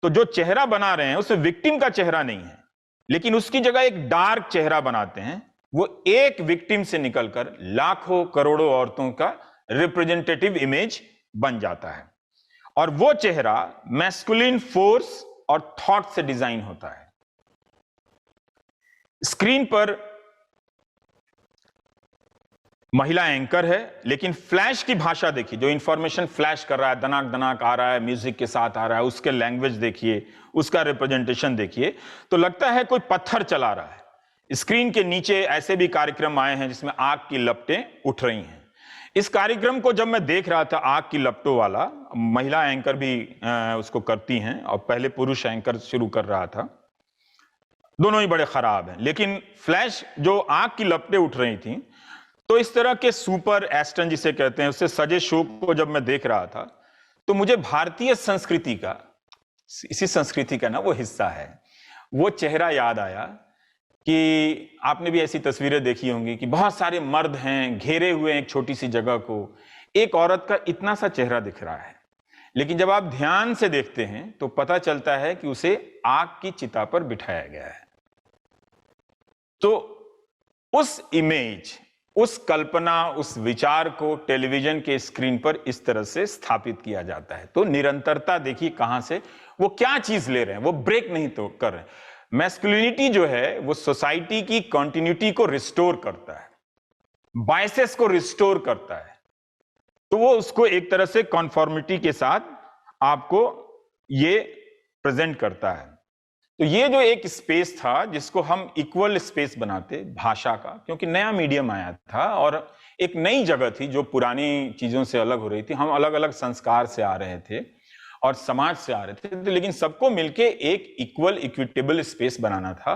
S6: तो जो चेहरा बना रहे हैं उसमें विक्टिम का चेहरा नहीं है, लेकिन उसकी जगह एक डार्क चेहरा बनाते हैं। वो एक विक्टिम से निकलकर लाखों करोड़ों औरतों का रिप्रेजेंटेटिव इमेज बन जाता है। और वो चेहरा मैस्कुलिन फोर्स और थॉट से डिजाइन होता है। स्क्रीन पर महिला एंकर है, लेकिन फ्लैश की भाषा देखिए, जो इंफॉर्मेशन फ्लैश कर रहा है, दनाक दनाक आ रहा है, म्यूजिक के साथ आ रहा है, उसके लैंग्वेज देखिए, उसका रिप्रेजेंटेशन देखिए, तो लगता है कोई पत्थर चला रहा है। स्क्रीन के नीचे ऐसे भी कार्यक्रम आए हैं जिसमें आग की लपटें उठ रही हैं। इस कार्यक्रम को जब मैं देख रहा था, आग की लपटों वाला, महिला एंकर भी उसको करती हैं और पहले पुरुष एंकर शुरू कर रहा था, दोनों ही बड़े खराब हैं। लेकिन फ्लैश जो आग की लपटें उठ रही थी, तो इस तरह के सुपर एस्टन जिसे कहते हैं, उससे सजे शो को जब मैं देख रहा था, तो मुझे भारतीय संस्कृति का, इसी संस्कृति का ना वो हिस्सा है, वो चेहरा याद आया कि आपने भी ऐसी तस्वीरें देखी होंगी कि बहुत सारे मर्द हैं, घेरे हुए हैं एक छोटी सी जगह को, एक औरत का इतना सा चेहरा दिख रहा है। लेकिन जब आप ध्यान से देखते हैं तो पता चलता है कि उसे आग की चिता पर बिठाया गया है। तो उस इमेज, उस कल्पना, उस विचार को टेलीविजन के स्क्रीन पर इस तरह से स्थापित किया जाता है। तो निरंतरता देखिए कहां से, वो क्या चीज ले रहे हैं, वो ब्रेक नहीं तो कर रहे हैं। मैस्कुलिनिटी जो है वो सोसाइटी की कंटिन्यूटी को रिस्टोर करता है, बायसेस को रिस्टोर करता है। तो वो उसको एक तरह से कॉन्फॉर्मिटी के साथ आपको ये प्रेजेंट करता है। तो ये जो एक स्पेस था जिसको हम इक्वल स्पेस बनाते भाषा का, क्योंकि नया मीडियम आया था और एक नई जगह थी जो पुरानी चीजों से अलग हो रही थी। हम अलग अलग संस्कार से आ रहे थे और समाज से आ रहे थे, तो लेकिन सबको मिलके एक इक्वल इक्विटेबल स्पेस बनाना था।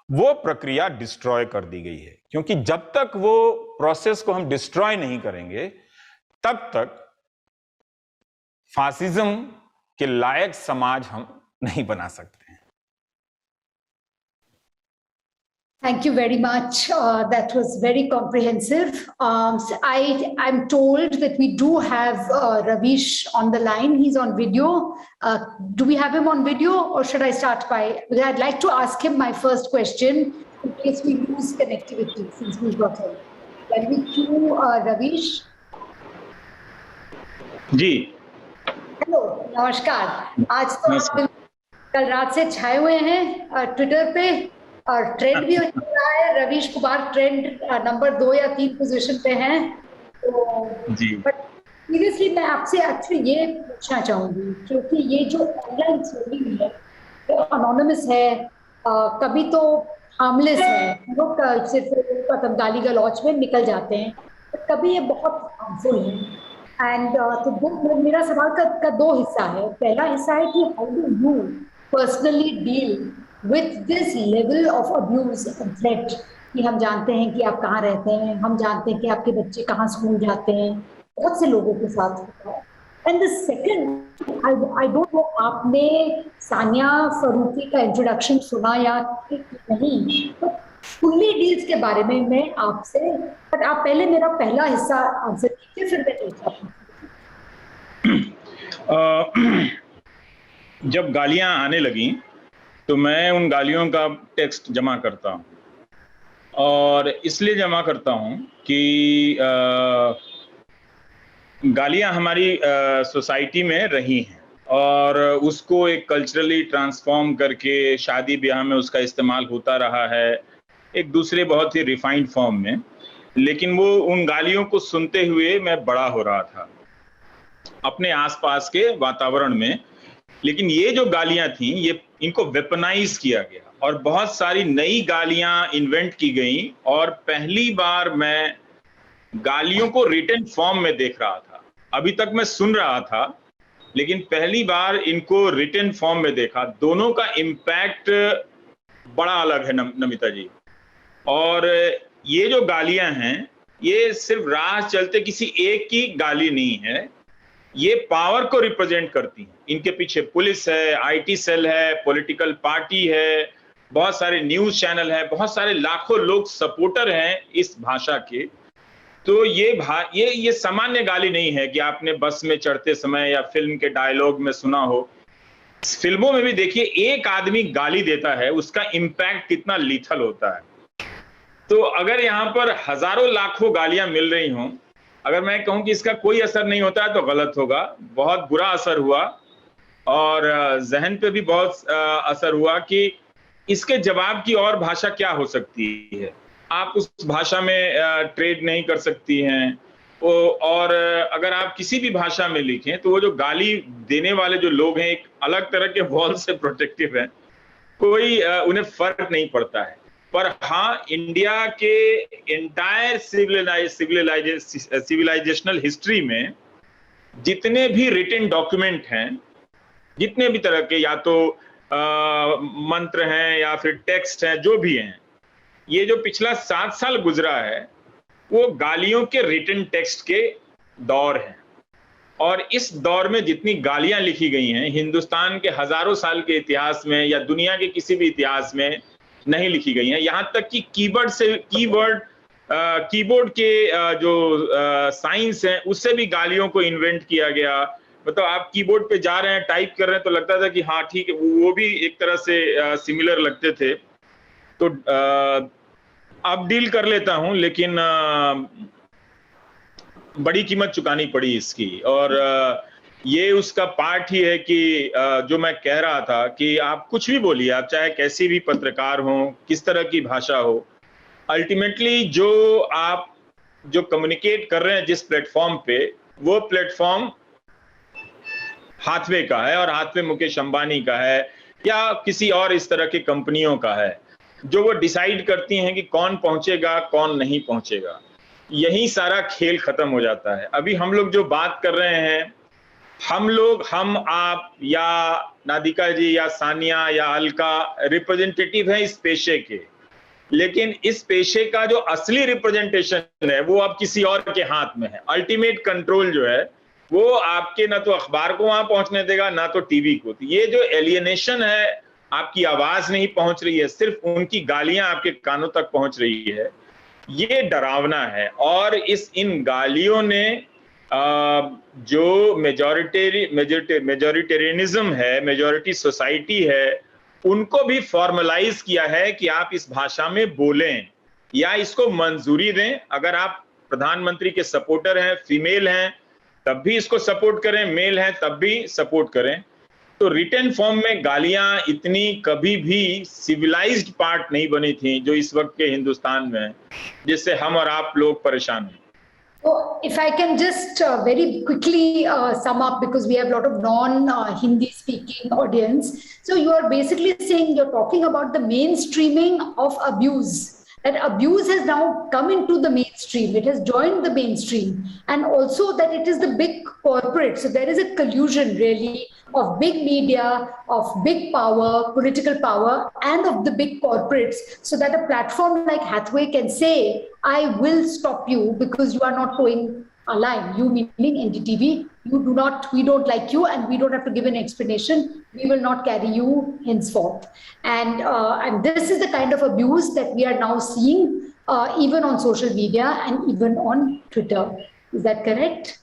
S6: वो प्रक्रिया डिस्ट्रॉय कर दी गई है, क्योंकि जब तक वो प्रोसेस को हम डिस्ट्रॉय नहीं करेंगे तब तक फासिज्म के लायक समाज हम नहीं बना सकते।
S2: Thank you very much. That was very comprehensive. I'm told that we do have Ravish on the line. He's on video. Do we have him on video, or should I start by? I'd like to ask him my first question in case we lose connectivity since we've got him. Can we cue Ravish?
S6: जी,
S2: hello, नमस्कार। आज तो आप कल रात से छाए हुए हैं ट्विटर पे और ट्रेंड भी चल रहा है। रवीश कुमार ट्रेंड नंबर 2 या 3 पोजीशन पे हैं। तो जी, बट सीरियसली मैं आपसे एक्चुअली ये पूछना चाहूंगी, क्योंकि ये जो ऑनलाइन ट्रोलिंग है वो अनोनिमस है, कभी तो हार्मलेस है, लोग सिर्फ गाली गलौच में निकल जाते हैं, कभी ये बहुत हार्मफुल है। एंड तो मेरा सवाल का 2 हिस्सा है। पहला हिस्सा है कि how do you personally deal with this level of abuse and threat, कि हम जानते हैं कि आप कहाँ रहते हैं, हम जानते हैं कि आपके बच्चे कहाँ स्कूल जाते हैं, बहुत से लोगों के साथ होता है। And the second, I don't know आपने सानिया फरूकी का इंट्रोडक्शन सुना या नहीं, तो फुल्ली डील्स के बारे में मैं आपसे, बट आप पहले मेरा पहला हिस्सा आंसर कीजिए, फिर मैं दूसरा।
S6: जब गालियां आने लगी तो मैं उन गालियों का टेक्स्ट जमा करता हूँ, और इसलिए जमा करता हूँ कि गालियाँ हमारी सोसाइटी में रही हैं और उसको एक कल्चरली ट्रांसफॉर्म करके शादी ब्याह में उसका इस्तेमाल होता रहा है, एक दूसरे बहुत ही रिफाइंड फॉर्म में। लेकिन वो उन गालियों को सुनते हुए मैं बड़ा हो रहा था अपने आसपास के वातावरण में। लेकिन ये जो गालियां थी, ये इनको वेपनाइज किया गया और बहुत सारी नई गालियां इन्वेंट की गई, और पहली बार मैं गालियों को रिटन फॉर्म में देख रहा था। अभी तक मैं सुन रहा था, लेकिन पहली बार इनको रिटन फॉर्म में देखा। दोनों का इम्पैक्ट बड़ा अलग है नमिता जी। और ये जो गालियां हैं, ये सिर्फ राह चलते किसी एक की गाली नहीं है, ये पावर को रिप्रेजेंट करती हैं। इनके पीछे पुलिस है, आईटी सेल है, पॉलिटिकल पार्टी है, बहुत सारे न्यूज चैनल है, बहुत सारे लाखों लोग सपोर्टर हैं इस भाषा के। तो ये सामान्य गाली नहीं है कि आपने बस में चढ़ते समय या फिल्म के डायलॉग में सुना हो। फिल्मों में भी देखिए, एक आदमी गाली देता है, उसका इम्पैक्ट कितना लीथल होता है। तो अगर यहाँ पर हजारों लाखों गालियां मिल रही हों, अगर मैं कहूं कि इसका कोई असर नहीं होता है तो गलत होगा। बहुत बुरा असर हुआ और जहन पे भी बहुत असर हुआ कि इसके जवाब की और भाषा क्या हो सकती है। आप उस भाषा में ट्रेड नहीं कर सकती हैं, और अगर आप किसी भी भाषा में लिखें तो वो जो गाली देने वाले जो लोग हैं एक अलग तरह के वॉल से प्रोटेक्टिव हैं, कोई उन्हें फर्क नहीं पड़ता है। पर हाँ, इंडिया के एंटायर सिविलाइजेशनल हिस्ट्री में जितने भी रिटन डॉक्यूमेंट हैं, जितने भी तरह के या तो मंत्र हैं या फिर टेक्स्ट हैं, जो भी हैं, ये जो पिछला 7 साल गुजरा है वो गालियों के रिटन टेक्स्ट के दौर है। और इस दौर में जितनी गालियां लिखी गई हैं, हिंदुस्तान के हजारों साल के इतिहास में या दुनिया के किसी भी इतिहास में नहीं लिखी गई हैं। यहां तक कि कीबोर्ड के जो साइंस हैं उससे भी गालियों को इन्वेंट किया गया। मतलब आप कीबोर्ड पे जा रहे हैं, टाइप कर रहे हैं, तो लगता था कि हाँ ठीक है, वो भी एक तरह से सिमिलर लगते थे। तो अब डील कर लेता हूं, लेकिन बड़ी कीमत चुकानी पड़ी इसकी। और ये उसका पार्ट ही है कि जो मैं कह रहा था कि आप कुछ भी बोलिए, आप चाहे कैसी भी पत्रकार हो, किस तरह की भाषा हो, अल्टीमेटली आप जो कम्युनिकेट कर रहे हैं जिस प्लेटफॉर्म पे, वो प्लेटफॉर्म हाथवे का है, और हाथवे मुकेश अंबानी का है या किसी और इस तरह की कंपनियों का है, जो वो डिसाइड करती हैं कि कौन पहुंचेगा कौन नहीं पहुंचेगा। यही सारा खेल खत्म हो जाता है। अभी हम लोग जो बात कर रहे हैं, हम आप या नादिका जी या सानिया या अलका रिप्रेजेंटेटिव है इस पेशे के, लेकिन इस पेशे का जो असली रिप्रेजेंटेशन है वो अब किसी और के हाथ में है। अल्टीमेट कंट्रोल जो है वो आपके ना तो अखबार को वहां पहुंचने देगा, ना तो टीवी को। तो ये जो एलियनेशन है, आपकी आवाज नहीं पहुंच रही है, सिर्फ उनकी गालियां आपके कानों तक पहुंच रही है, ये डरावना है। और इन गालियों ने जो मेजॉरिटेरियनिज्म है, मेजॉरिटी सोसाइटी है, उनको भी फॉर्मलाइज किया है कि आप इस भाषा में बोलें या इसको मंजूरी दें। अगर आप प्रधानमंत्री के सपोर्टर हैं, फीमेल हैं, तब भी इसको सपोर्ट करें, मेल हैं तब भी सपोर्ट करें। तो रिटन फॉर्म में गालियां इतनी कभी भी सिविलाइज्ड पार्ट नहीं बनी थी जो इस वक्त के हिंदुस्तान में है, जिससे हम और आप लोग परेशान हैं।
S2: So if I can just very quickly sum up, because we have a lot of non-Hindi speaking audience. So you are basically saying, you're talking about the mainstreaming of abuse. That abuse has now come into the mainstream. It has joined the mainstream. And also that it is the big corporate. So there is a collusion really of big media, of big power, political power, and of the big corporates, so that a platform like Hathway can say, I will stop you because you are not towing a line. You meaning NDTV, we don't like you, and we don't have to give an explanation. We will not carry you henceforth. And this is the kind of abuse that we are now seeing even on social media and even on Twitter. Is that correct?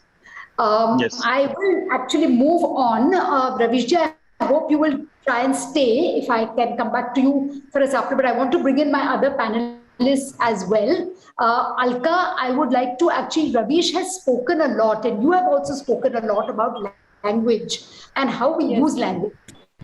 S2: Yes. I will actually move on. Ravish, I hope you will try and stay. If I can come back to you for us after, but I want to bring in my other panelists as well. Alka, I would like to actually, Ravish has spoken a lot, and you have also spoken a lot about language and how we use language.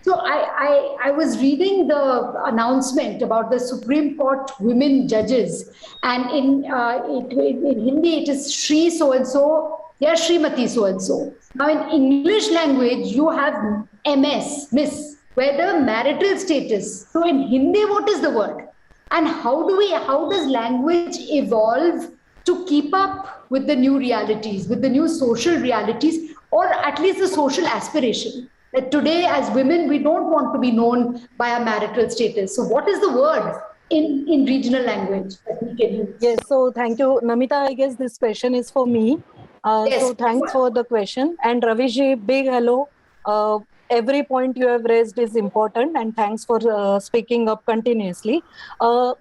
S2: So I was reading the announcement about the Supreme Court women judges, and in Hindi it is Shri so-and-so, yeah, Srimati so-and-so. Now in English language, you have MS, Miss, where the marital status. So in Hindi, what is the word? And how does language evolve to keep up with the new realities, with the new social realities, or at least the social aspiration? That today as women, we don't want to be known by our marital status. So what is the word in regional language that we can use?
S5: Yes, so thank you. Namita, I guess this question is for me.
S2: Yes.
S5: So thanks for the question. And Ravish ji, big hello. Every point you have raised is important, and thanks for speaking up continuously.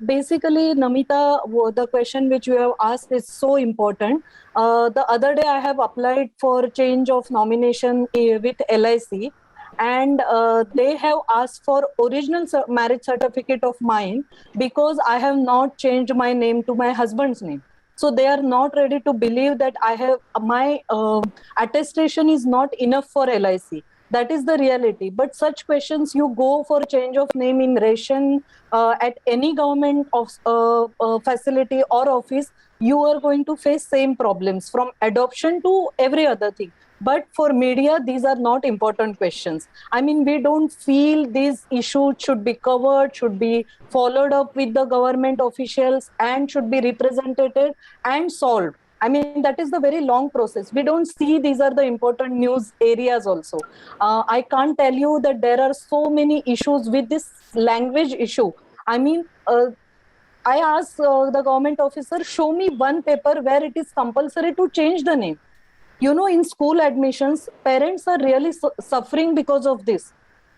S5: Basically, Namita, the question which you have asked is so important. The other day I have applied for change of nomination with LIC, and they have asked for original marriage certificate of mine because I have not changed my name to my husband's name. So they are not ready to believe that I have my attestation is not enough for LIC. That is the reality. But such questions, you go for change of name in ration at any government of facility or office, you are going to face same problems from adoption to every other thing. But for media, these are not important questions. I mean, we don't feel these issues should be covered, should be followed up with the government officials, and should be represented and solved. I mean, that is the very long process. We don't see these are the important news areas also. I can't tell you that there are so many issues with this language issue. I mean, I asked the government officer, show me one paper where it is compulsory to change the name. You know, in school admissions, parents are really suffering because of this.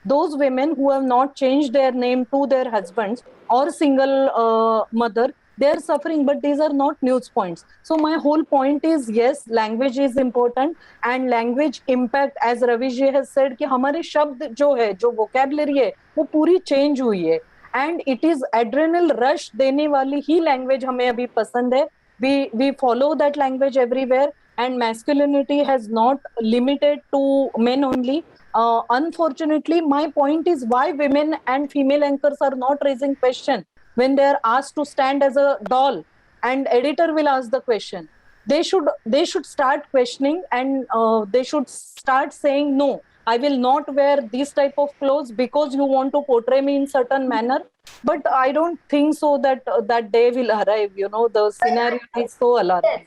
S5: Those women who have not changed their name to their husbands or single mother, they are suffering, but these are not news points. So my whole point is, yes, language is important, and language impact, as Ravish ji has said, कि हमारे शब्द जो है, जो vocabulary है, वो पूरी change हुई है. And it is adrenal rush देने वाली ही language हमें अभी पसंद है. We follow that language everywhere, and masculinity has not limited to men only. Unfortunately, my point is why women and female anchors are not raising question when they are asked to stand as a doll, and editor will ask the question. They should start questioning, and they should start saying, no, I will not wear this type of clothes because you want to portray me in certain manner. But I don't think so that that day will arrive. You know, the scenario is so alarming.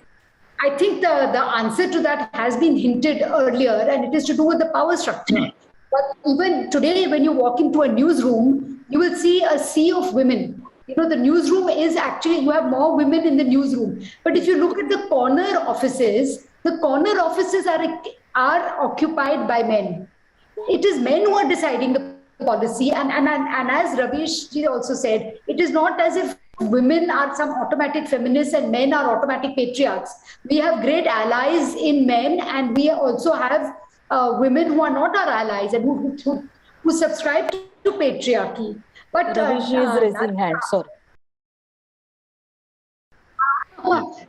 S2: I think the answer to that has been hinted earlier, and it is to do with the power structure. But even today, when you walk into a newsroom, you will see a sea of women. You know, the newsroom is actually, you have more women in the newsroom. But if you look at the corner offices are occupied by men. It is men who are deciding the policy. And as Ravish ji also said, it is not as if women are some automatic feminists and men are automatic patriarchs. We have great allies in men, and we also have women who are not our allies and who subscribe to patriarchy. But
S5: Ravish is raising hand. Sorry.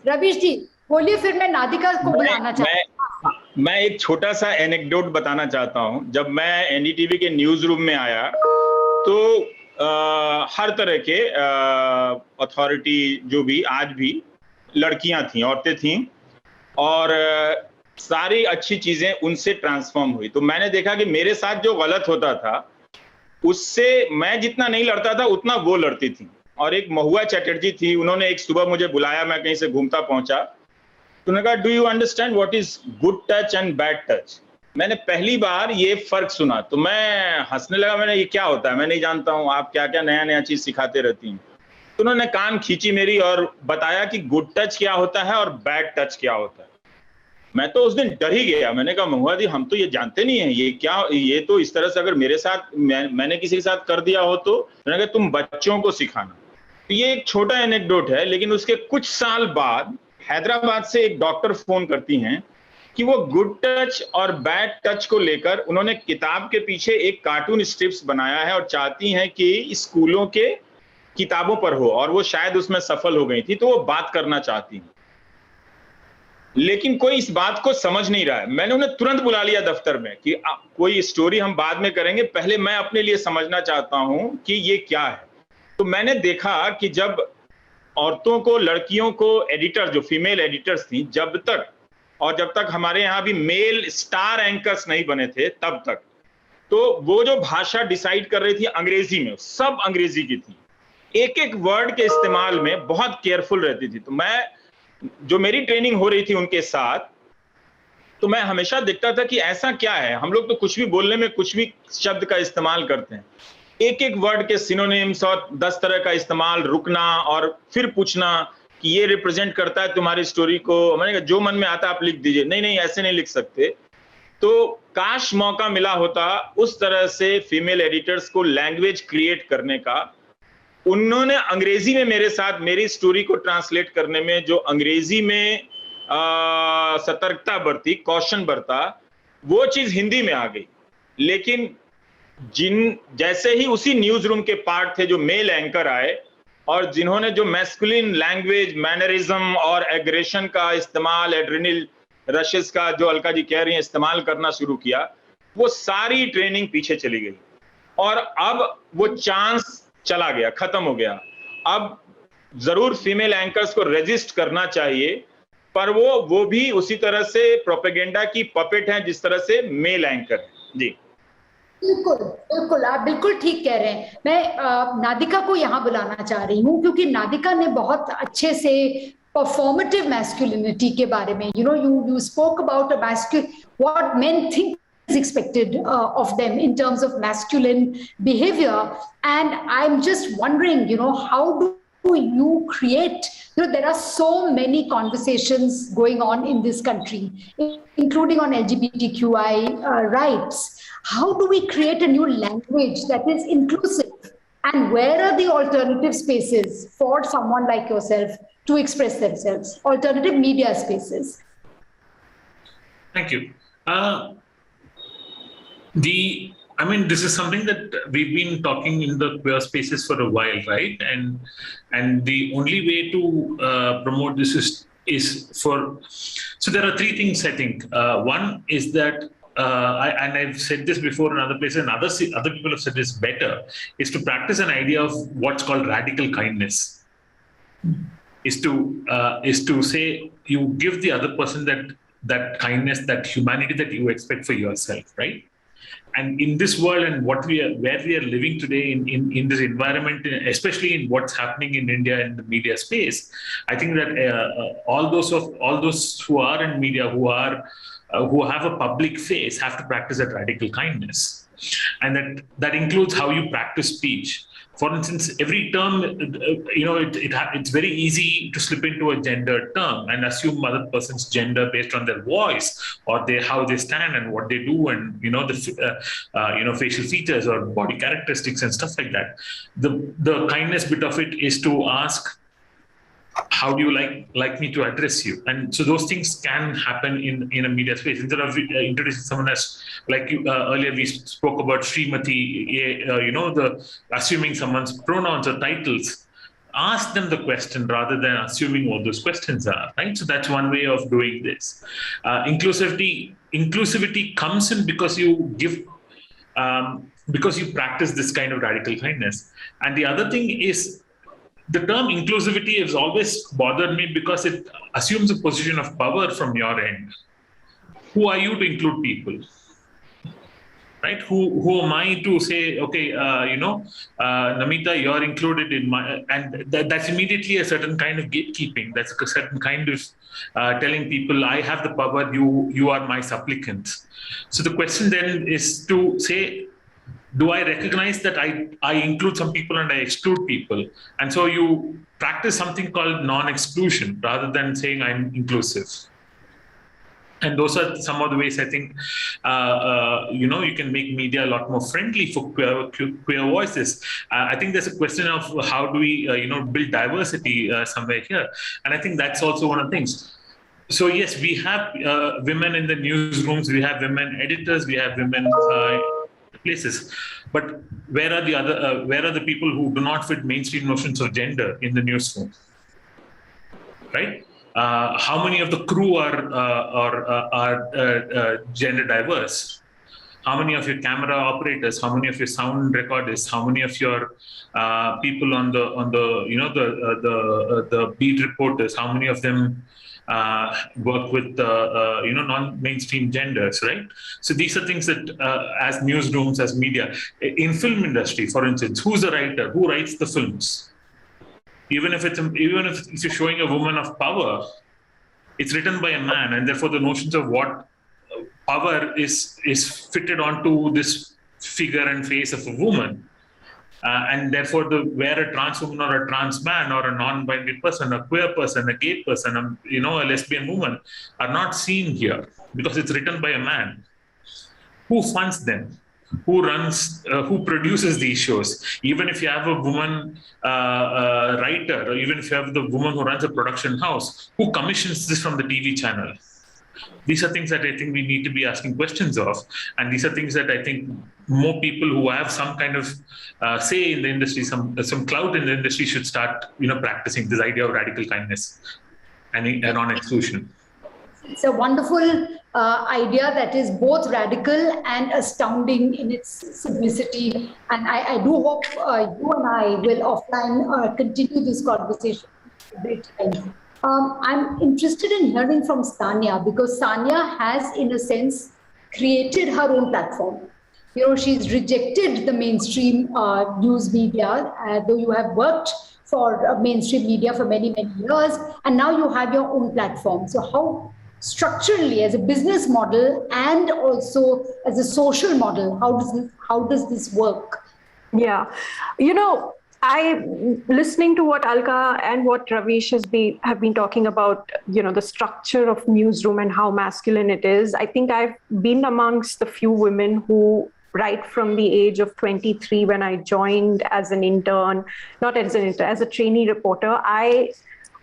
S2: रविश जी बोलिए, फिर मैं नादिका को बुलाना चाहता हूँ.
S6: मैं एक छोटा सा एनेक्डोट बताना चाहता हूँ. जब मैं एनडीटीवी के न्यूज रूम में आया तो हर तरह के अथॉरिटी जो भी आज भी लड़कियां थीं, औरतें थीं, और सारी अच्छी चीजें उनसे ट्रांसफॉर्म हुई. तो मैंने देखा कि मेरे साथ जो गलत होता था उससे मैं जितना नहीं लड़ता था उतना वो लड़ती थी. और एक महुआ चटर्जी थी, उन्होंने एक सुबह मुझे बुलाया, मैं कहीं से घूमता पहुंचा, तो उन्होंने कहा, do you understand what is good touch and bad touch. मैंने पहली बार ये फर्क सुना तो मैं हंसने लगा. मैंने, ये क्या होता है, मैं नहीं जानता हूँ, आप क्या क्या नया नया चीज सिखाते रहती हैं. तो उन्होंने कान खींची मेरी और बताया कि गुड टच क्या होता है और बैड टच क्या होता है. मैं तो उस दिन डर ही गया. मैंने कहा, महुआ दी, हम तो ये जानते नहीं है, ये क्या, ये तो इस तरह से अगर मेरे साथ मैंने किसी के साथ कर दिया हो तो. मैंने कहा, तुम बच्चों को सिखाना. तो ये एक छोटा एनेक्डोट है, लेकिन उसके कुछ साल बाद हैदराबाद से एक डॉक्टर फोन करती हैं कि वो गुड टच और बैड टच को लेकर उन्होंने किताब के पीछे एक कार्टून स्ट्रिप्स बनाया है और चाहती हैं कि स्कूलों के किताबों पर हो, और वो शायद उसमें सफल हो गई थी, तो वो बात करना चाहती हैं. लेकिन कोई इस बात को समझ नहीं रहा है. मैंने उन्हें तुरंत बुला लिया दफ्तर में कि कोई स्टोरी हम बाद में करेंगे, पहले मैं अपने लिए समझना चाहता हूं कि ये क्या है. तो मैंने देखा कि जब औरतों को, लड़कियों को, एडिटर जो फीमेल एडिटर्स थी, जब तक हमारे यहाँ भी मेल स्टार एंकर्स नहीं बने थे तब तक, तो वो जो भाषा डिसाइड कर रही थी अंग्रेजी में, सब अंग्रेजी की थी. एक एक वर्ड के इस्तेमाल में बहुत केयरफुल रहती थी. तो मैं, जो मेरी ट्रेनिंग हो रही थी उनके साथ, तो मैं हमेशा देखता था कि ऐसा क्या है, हम लोग तो कुछ भी बोलने में कुछ भी शब्द का इस्तेमाल करते हैं. एक एक वर्ड के सिनोनिम्स और 10 तरह का इस्तेमाल, रुकना और फिर पूछना, कि ये रिप्रेजेंट करता है तुम्हारी स्टोरी को, मैंने कहा जो मन में आता आप लिख दीजिए, नहीं ऐसे नहीं लिख सकते। तो काश मौका मिला होता उस तरह से फीमेल एडिटर्स को लैंग्वेज क्रिएट करने का। उन्होंने अंग्रेजी में मेरे साथ मेरी स्टोरी को ट्रांसलेट करने में जो अंग्रेजी में सतर्कता बरती, कॉशन बरता, वो चीज हिंदी में आ गई। लेकिन जैसे ही उसी न्यूज रूम के पार्ट थे जो मेल एंकर आए और जिन्होंने जो मैस्कुलिन लैंग्वेज, मैनरिज्म और एग्रेशन का इस्तेमाल, एड्रेनल रशेस का जो अलका जी कह रही हैं इस्तेमाल करना शुरू किया, वो सारी ट्रेनिंग पीछे चली गई और अब वो चांस चला गया, खत्म हो गया। अब जरूर फीमेल एंकर्स को रेजिस्ट करना चाहिए, पर वो भी उसी तरह से प्रोपेगेंडा की पपेट हैं जिस तरह से मेल एंकर है। जी
S2: बिल्कुल, आप बिल्कुल ठीक कह रहे हैं। मैं नादिका को यहाँ बुलाना चाह रही हूँ क्योंकि नादिका ने बहुत अच्छे से परफॉर्मेटिव मैस्कुलिनिटी के बारे में, you spoke about what men think is expected of them in terms of masculine behavior, and I'm just wondering, how do you create, there are so many conversations going on in this country, including on LGBTQI rights. How do we create a new language that is inclusive? And where are the alternative spaces for someone like yourself to express themselves, alternative media spaces?
S4: Thank you. This is something that we've been talking in the queer spaces for a while, right? And the only way to promote this is so there are three things, I think. One is that, and I've said this before in other places, and other people have said this better, is to practice an idea of what's called radical kindness. Is to say you give the other person that kindness, that humanity that you expect for yourself, right? And in this world and where we are living today in this environment, especially in what's happening in India in the media space, I think that all those who are in media, who have a public face, have to practice that radical kindness, and that includes how you practice speech. For instance, every term, it's very easy to slip into a gendered term and assume other person's gender based on their voice or how they stand and what they do, and the facial features or body characteristics and stuff like that. The kindness bit of it is to ask, how do you like me to address you? And so those things can happen in a media space. Instead of introducing someone as, like earlier we spoke about Srimati, the assuming someone's pronouns or titles, ask them the question rather than assuming what those questions are, right? So that's one way of doing this. Inclusivity comes in because you give, because you practice this kind of radical kindness. And the other thing is, the term inclusivity has always bothered me because it assumes a position of power from your end. Who are you to include people? Right? Who am I to say, okay, Namita, you're included in my, and that's immediately a certain kind of gatekeeping. That's a certain kind of telling people, I have the power, you are my supplicants. So the question then is to say, do I recognize that I include some people and I exclude people? And so you practice something called non-exclusion rather than saying I'm inclusive. And those are some of the ways I think, you can make media a lot more friendly for queer voices. I think there's a question of how do we, build diversity somewhere here. And I think that's also one of the things. So yes, we have women in the newsrooms, we have women editors, we have women places, but where are the people who do not fit mainstream notions of gender in the newsroom, right? How many of the crew are gender diverse? How many of your camera operators? How many of your sound recordists? How many of your people on the beat reporters? How many of them work with non-mainstream genders, right? So these are things that as newsrooms, as media, in film industry, for instance, who's the writer? Who writes the films? Even if you're showing a woman of power, it's written by a man, and therefore the notions of what power is fitted onto this figure and face of a woman. and therefore, where a trans woman or a trans man or a non-binary person, a queer person, a gay person, a lesbian woman are not seen here because it's written by a man. Who funds them? Who produces these shows? Even if you have a woman writer, or even if you have the woman who runs a production house, who commissions this from the TV channel? These are things that I think we need to be asking questions of. And these are things that I think more people who have some kind of say in the industry, some clout in the industry should start, practicing this idea of radical kindness and non-exclusion.
S2: It's a wonderful idea that is both radical and astounding in its simplicity. And I do hope you and I will offline continue this conversation. I'm interested in hearing from Sania, because Sania has, in a sense, created her own platform. She's rejected the mainstream news media, though you have worked for mainstream media for many, many years, and now you have your own platform. So how structurally, as a business model and also as a social model, how does this work?
S3: Yeah, I listening to what Alka and what Ravish have been talking about, the structure of newsroom and how masculine it is. I think I've been amongst the few women who, right from the age of 23, when I joined as an intern, not as an intern, as a trainee reporter, I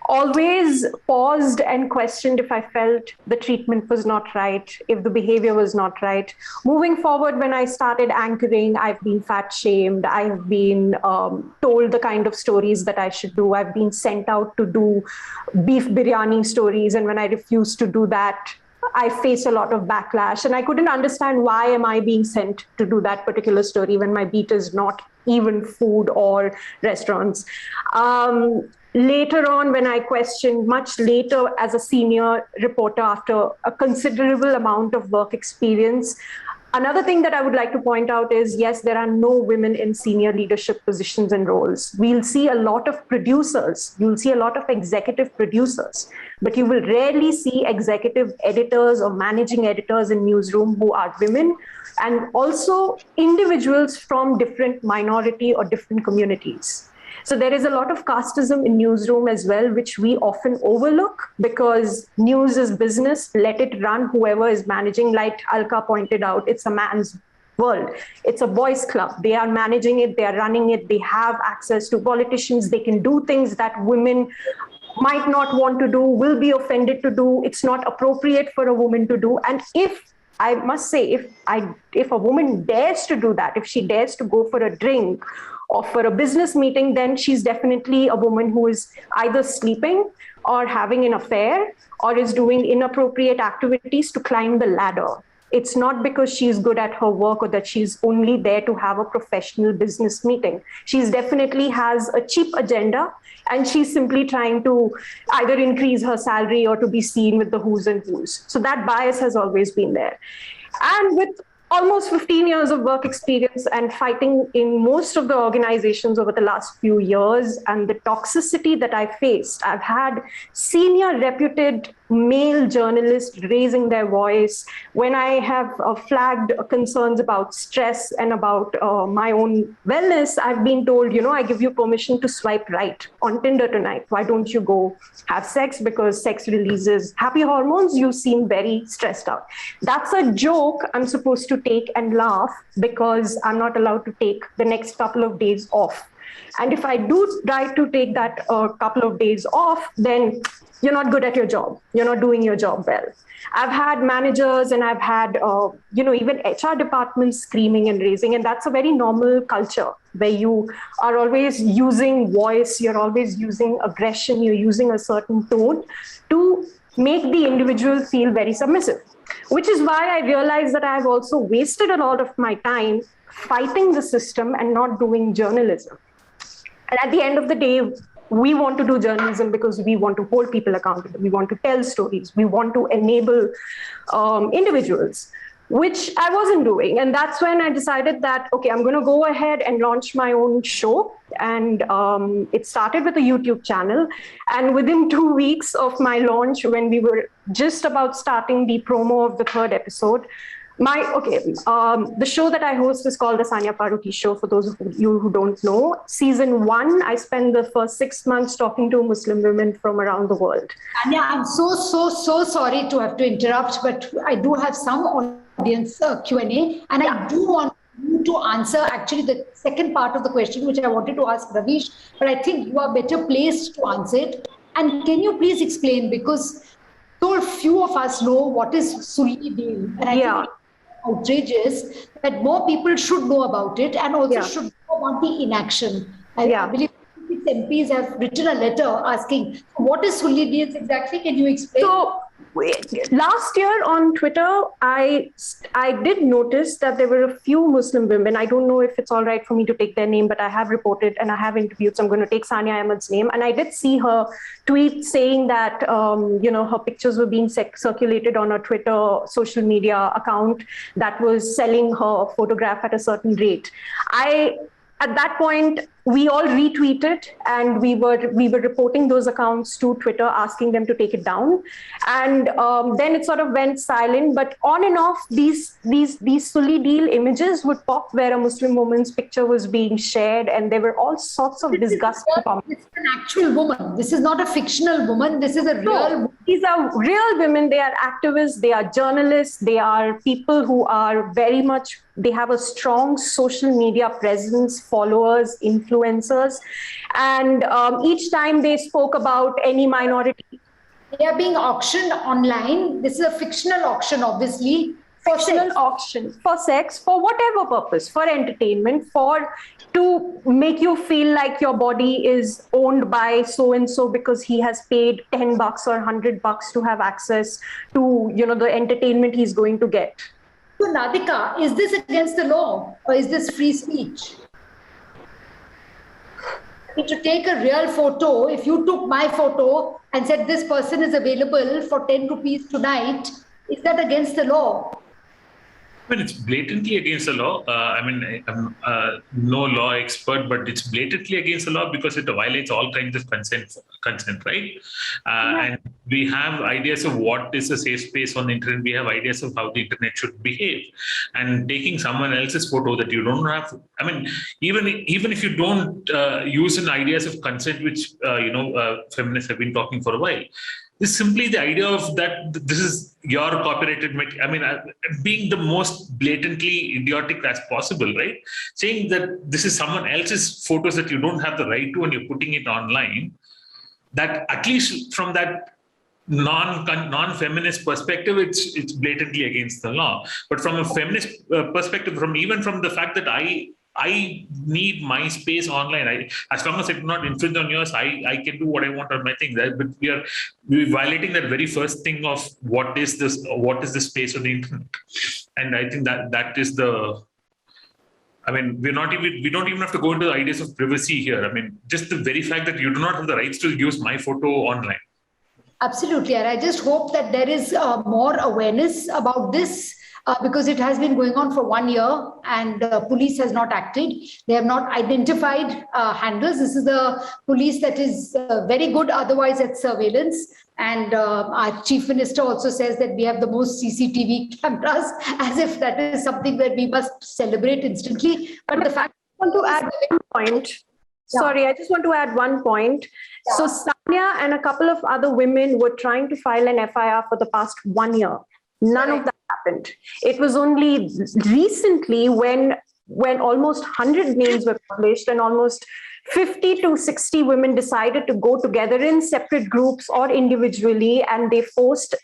S3: always paused and questioned if I felt the treatment was not right, if the behavior was not right. Moving forward, when I started anchoring, I've been fat shamed. I've been told the kind of stories that I should do. I've been sent out to do beef biryani stories. And when I refused to do that, I face a lot of backlash. And I couldn't understand why am I being sent to do that particular story when my beat is not even food or restaurants. Later on, when I questioned, much later as a senior reporter after a considerable amount of work experience, another thing that I would like to point out is, yes, there are no women in senior leadership positions and roles. We'll see a lot of producers, you'll see a lot of executive producers, but you will rarely see executive editors or managing editors in newsroom who are women, and also individuals from different minority or different communities. So there is a lot of casteism in newsroom as well, which we often overlook because news is business. Let it run. Whoever is managing, like Alka pointed out, it's a man's world. It's a boys' club. They are managing it. They are running it. They have access to politicians. They can do things that women might not want to do, will be offended to do. It's not appropriate for a woman to do. And I must say, if a woman dares to do that, if she dares to go for a drink or for a business meeting, then she's definitely a woman who is either sleeping or having an affair or is doing inappropriate activities to climb the ladder. It's not because she's good at her work or that she's only there to have a professional business meeting. She's definitely has a cheap agenda, and she's simply trying to either increase her salary or to be seen with the who's and who's. So that bias has always been there. And with almost 15 years of work experience and fighting in most of the organizations over the last few years, and the toxicity that I faced, I've had senior reputed male journalists raising their voice when I have flagged concerns about stress and about my own wellness. I've been told, I give you permission to swipe right on Tinder tonight. Why don't you go have sex? Because sex releases happy hormones. You seem very stressed out. That's a joke I'm supposed to take and laugh because I'm not allowed to take the next couple of days off. And if I do try to take that couple of days off, then you're not good at your job. You're not doing your job well. I've had managers and I've had, even HR departments screaming and raising. And that's a very normal culture where you are always using voice, you're always using aggression, you're using a certain tone to make the individual feel very submissive. Which is why I realized that I've also wasted a lot of my time fighting the system and not doing journalism. And at the end of the day, we want to do journalism because we want to hold people accountable. We want to tell stories. We want to enable individuals, which I wasn't doing. And that's when I decided that, okay, I'm going to go ahead and launch my own show. And it started with a YouTube channel. And within 2 weeks of my launch, when we were just about starting the promo of the third episode, The show that I host is called the Sania Farooqui Show. For those of you who don't know, season 1, I spent the first 6 months talking to Muslim women from around the world.
S2: Sania, I'm so sorry to have to interrupt, but I do have some audience Q&A, and I do want you to answer actually the second part of the question, which I wanted to ask Ravish, but I think you are better placed to answer it. And can you please explain, because so few of us know what is Sulli deal, and I think it's outrageous that more people should know about it, and also should know about the inaction. I believe MPs have written a letter asking, what is Sulli deals exactly? Can you explain?
S3: So last year on Twitter, I did notice that there were a few Muslim women. I don't know if it's all right for me to take their name, but I have reported and I have interviewed. So I'm going to take Sania Ahmed's name. And I did see her tweet saying that, her pictures were being circulated on a Twitter social media account that was selling her photograph at a certain rate. At that point, we all retweeted, and we were reporting those accounts to Twitter, asking them to take it down. And then it sort of went silent. But on and off, these Sulli deal images would pop where a Muslim woman's picture was being shared, and there were all sorts of disgusting comments.
S2: This is an actual woman. This is not a fictional woman. This is a real woman.
S3: These are real women. They are activists. They are journalists. They are people who are very much. They have a strong social media presence, followers, influencers. And each time they spoke about any minority.
S2: They are being auctioned online. This is a fictional auction, obviously.
S3: Auction for sex, for whatever purpose, for entertainment, to make you feel like your body is owned by so-and-so because he has paid $10 or $100 to have access to, the entertainment he's going to get.
S2: So Nadika, is this against the law or is this free speech? To take a real photo, if you took my photo and said this person is available for 10 rupees tonight, is that against the law?
S4: I mean, it's blatantly against the law. I'm no law expert, but it's blatantly against the law because it violates all kinds of consent, right? And we have ideas of what is a safe space on the internet. We have ideas of how the internet should behave. And taking someone else's photo that you don't have, even if you don't use an ideas of consent, which, feminists have been talking for a while, is simply the idea of that this is your copyrighted, being the most blatantly idiotic as possible, right? Saying that this is someone else's photos that you don't have the right to and you're putting it online, that at least from that non-feminist perspective, it's blatantly against the law. But from a feminist perspective, from the fact that I need my space online. As long as I do not infringe on yours, I can do what I want on my thing. But we're violating that very first thing of what is the space on the internet. And I think that is the. We don't even have to go into the ideas of privacy here. Just the very fact that you do not have the rights to use my photo online.
S2: Absolutely, and I just hope that there is more awareness about this. Because it has been going on for 1 year and police has not acted. They have not identified handlers. This is a police that is very good otherwise at surveillance. And our chief minister also says that we have the most CCTV cameras, as if that is something that we must celebrate instantly. But the fact
S3: I want to add one point. Sorry, I just want to add one point. Yeah. So Sania and a couple of other women were trying to file an FIR for the past 1 year. None of that happened. It was only recently when almost 100 names were published and almost 50 to 60 women decided to go together in separate groups or individually, and they forced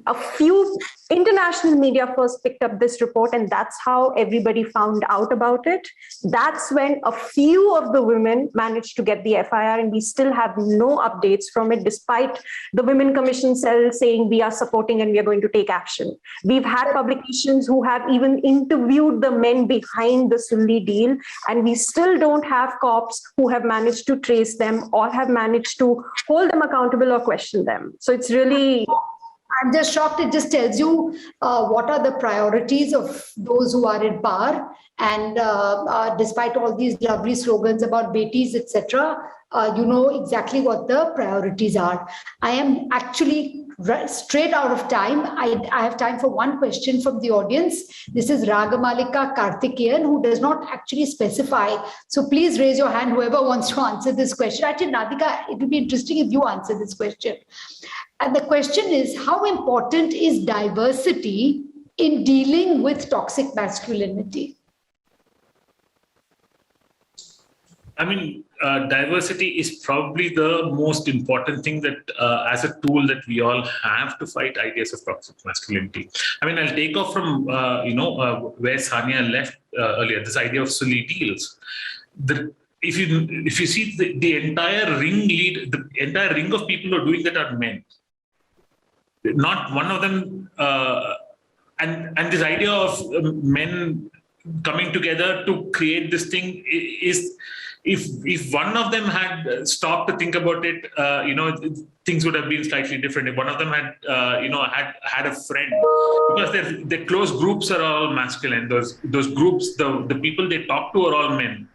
S3: a few. International media first picked up this report, and that's how everybody found out about it. That's when a few of the women managed to get the FIR, and we still have no updates from it, despite the Women Commission cell saying we are supporting and we are going to take action. We've had publications who have even interviewed the men behind the Sulli deal, and we still don't have cops who have managed to trace them or have managed to hold them accountable or question them. So it's really...
S2: I'm just shocked. It just tells you what are the priorities of those who are in power. And despite all these lovely slogans about betis, etc., you know exactly what the priorities are. I am actually straight out of time. I have time for one question from the audience. This is Ragamalika Karthikeyan, who does not actually specify. So please raise your hand, whoever wants to answer this question. Actually, Nadika, it would be interesting if you answer this question. And the question is, how important is diversity in dealing with toxic masculinity?
S4: I mean, diversity is probably the most important thing that as a tool that we all have to fight ideas of toxic masculinity. I mean, I'll take off from, where Sania left earlier, this idea of silly deals. If you see the entire ring of people who are doing that are men. Not one of them, and this idea of men coming together to create this thing is, if one of them had stopped to think about it, things would have been slightly different. If one of them had, had a friend, because their close groups are all masculine. Those groups, the people they talk to are all men.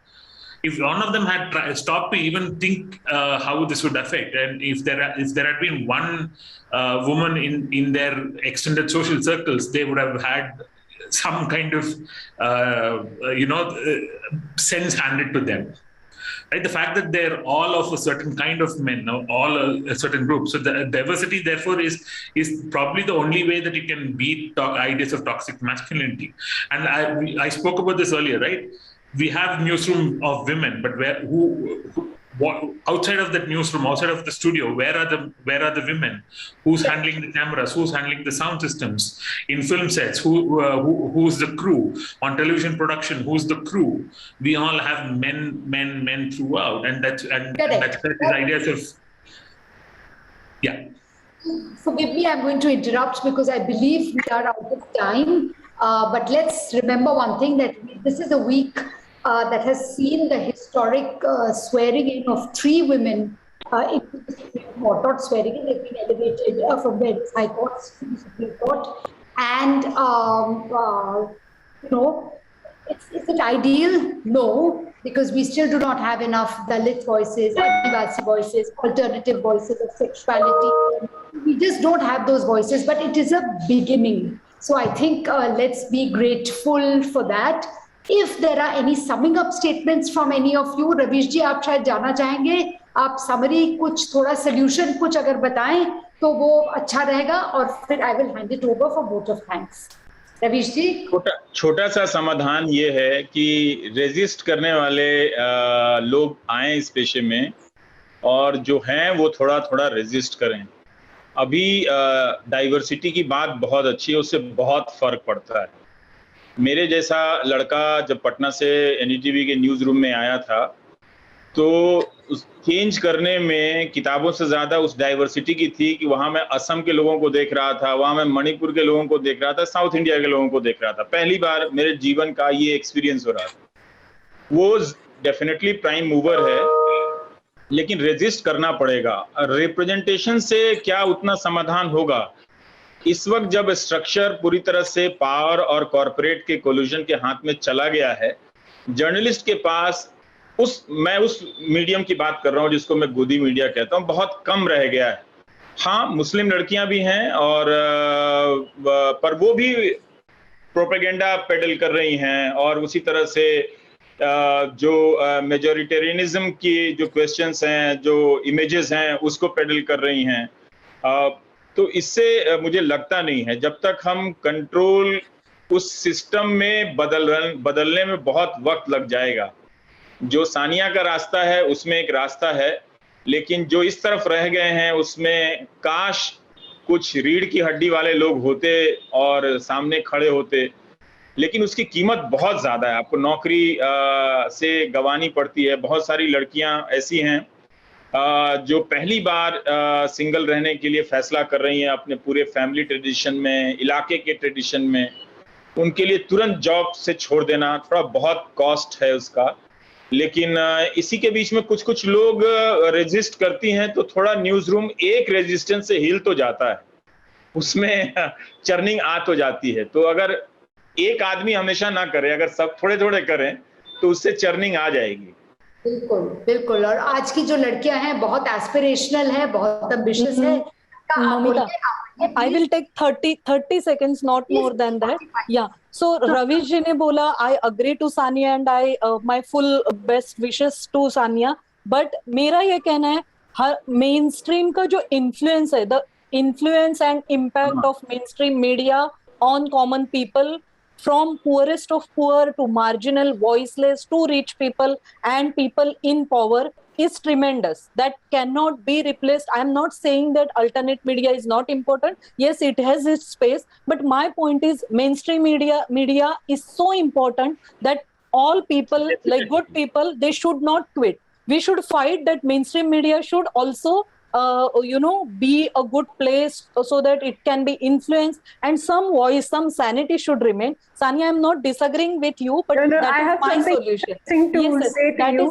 S4: If one of them had stopped to even think how this would affect, and if there had been one woman in their extended social circles, they would have had some kind of sense handed to them. Right? The fact that they're all of a certain kind of men, all a certain group. So the diversity, therefore, is probably the only way that you can beat ideas of toxic masculinity. And I spoke about this earlier, right? We have newsroom of women, but what outside of that newsroom, outside of the studio, where are the women? Who's handling the cameras? Who's handling the sound systems in film sets? Who's the crew on television production? Who's the crew? We all have men throughout, and that's these ideas of
S2: Forgive me, I'm going to interrupt because I believe we are out of time. But let's remember one thing, that this is a week that has seen the historic swearing in of 3 women into the Supreme Court. Not swearing in, they've been elevated from various high courts to the Supreme Court. And, is it ideal? No, because we still do not have enough Dalit voices, Adivasi voices, alternative voices of sexuality. We just don't have those voices, but it is a beginning. So I think let's be grateful for that. If there are any summing up statements from any of you, Ravish ji, आप शायद जाना चाहेंगे, आप summary कुछ थोड़ा solution कुछ अगर बताएं तो वो अच्छा रहेगा, और फिर I will hand it over for vote of thanks. रविश जी,
S6: छोटा सा समाधान ये है कि रेजिस्ट करने वाले लोग आए इस पेशे में, और जो हैं वो थोड़ा थोड़ा रेजिस्ट करें. अभी डाइवर्सिटी की बात बहुत अच्छी है, उससे बहुत फर्क पड़ता है. मेरे जैसा लड़का जब पटना से एनडीटीवी के न्यूज़ रूम में आया था, तो उस चेंज करने में किताबों से ज़्यादा उस डाइवर्सिटी की थी कि वहाँ मैं असम के लोगों को देख रहा था, वहाँ मैं मणिपुर के लोगों को देख रहा था, साउथ इंडिया के लोगों को देख रहा था. पहली बार मेरे जीवन का ये एक्सपीरियंस हो रहा था. वो डेफिनेटली प्राइम मूवर है, लेकिन रेजिस्ट करना पड़ेगा. रिप्रेजेंटेशन से क्या उतना समाधान होगा? इस वक्त जब स्ट्रक्चर पूरी तरह से पावर और कॉर्पोरेट के कोल्यूजन के हाथ में चला गया है, जर्नलिस्ट के पास मैं उस मीडियम की बात कर रहा हूं जिसको मैं गोदी मीडिया कहता हूं, बहुत कम रह गया है. हाँ, मुस्लिम लड़कियां भी हैं, और पर वो भी प्रोपेगेंडा पेडल कर रही हैं, और उसी तरह से जो मेजॉरिटेरियनिज्म की जो क्वेश्चंस हैं, जो इमेजेस हैं, उसको पेडल कर रही हैं. तो इससे मुझे लगता नहीं है, जब तक हम कंट्रोल उस सिस्टम में बदलने में बहुत वक्त लग जाएगा. जो सानिया का रास्ता है उसमें एक रास्ता है, लेकिन जो इस तरफ रह गए हैं उसमें काश कुछ रीढ़ की हड्डी वाले लोग होते और सामने खड़े होते, लेकिन उसकी कीमत बहुत ज्यादा है. आपको नौकरी से गंवानी पड़ती है. बहुत सारी लड़कियां ऐसी हैं जो पहली बार सिंगल रहने के लिए फैसला कर रही हैं अपने पूरे फैमिली ट्रेडिशन में, इलाके के ट्रेडिशन में. उनके लिए तुरंत जॉब से छोड़ देना थोड़ा बहुत कॉस्ट है उसका, लेकिन इसी के बीच में कुछ लोग रेजिस्ट करती हैं, तो थोड़ा न्यूज रूम एक रेजिस्टेंस से हिल तो जाता है, उसमें चर्निंग आ तो जाती है. तो अगर एक आदमी हमेशा ना करे, अगर सब थोड़े थोड़े करें, तो उससे चर्निंग आ जाएगी.
S2: बिल्कुल बिल्कुल. और आज की जो लड़कियां हैं बहुत एस्पिरेशनल है, बहुत एम्बिशियस है.
S5: Namita, I will take 30 seconds, not more than that. Yeah. So Ravish ji ne bola, I agree to Sania and I my full best wishes to Sania. But मेरा ये कहना है, हर mainstream का जो influence है, the influence and impact of mainstream media on common people, from poorest of poor to marginal, voiceless, to rich people and people in power, is tremendous. That cannot be replaced. I'm not saying that alternate media is not important. Yes, it has its space. But my point is, mainstream media is so important that all people, like good people, they should not quit. We should fight that mainstream media should also be a good place so that it can be influenced, and some voice, some sanity should remain. Sania, I'm not disagreeing with you, but that is my solution.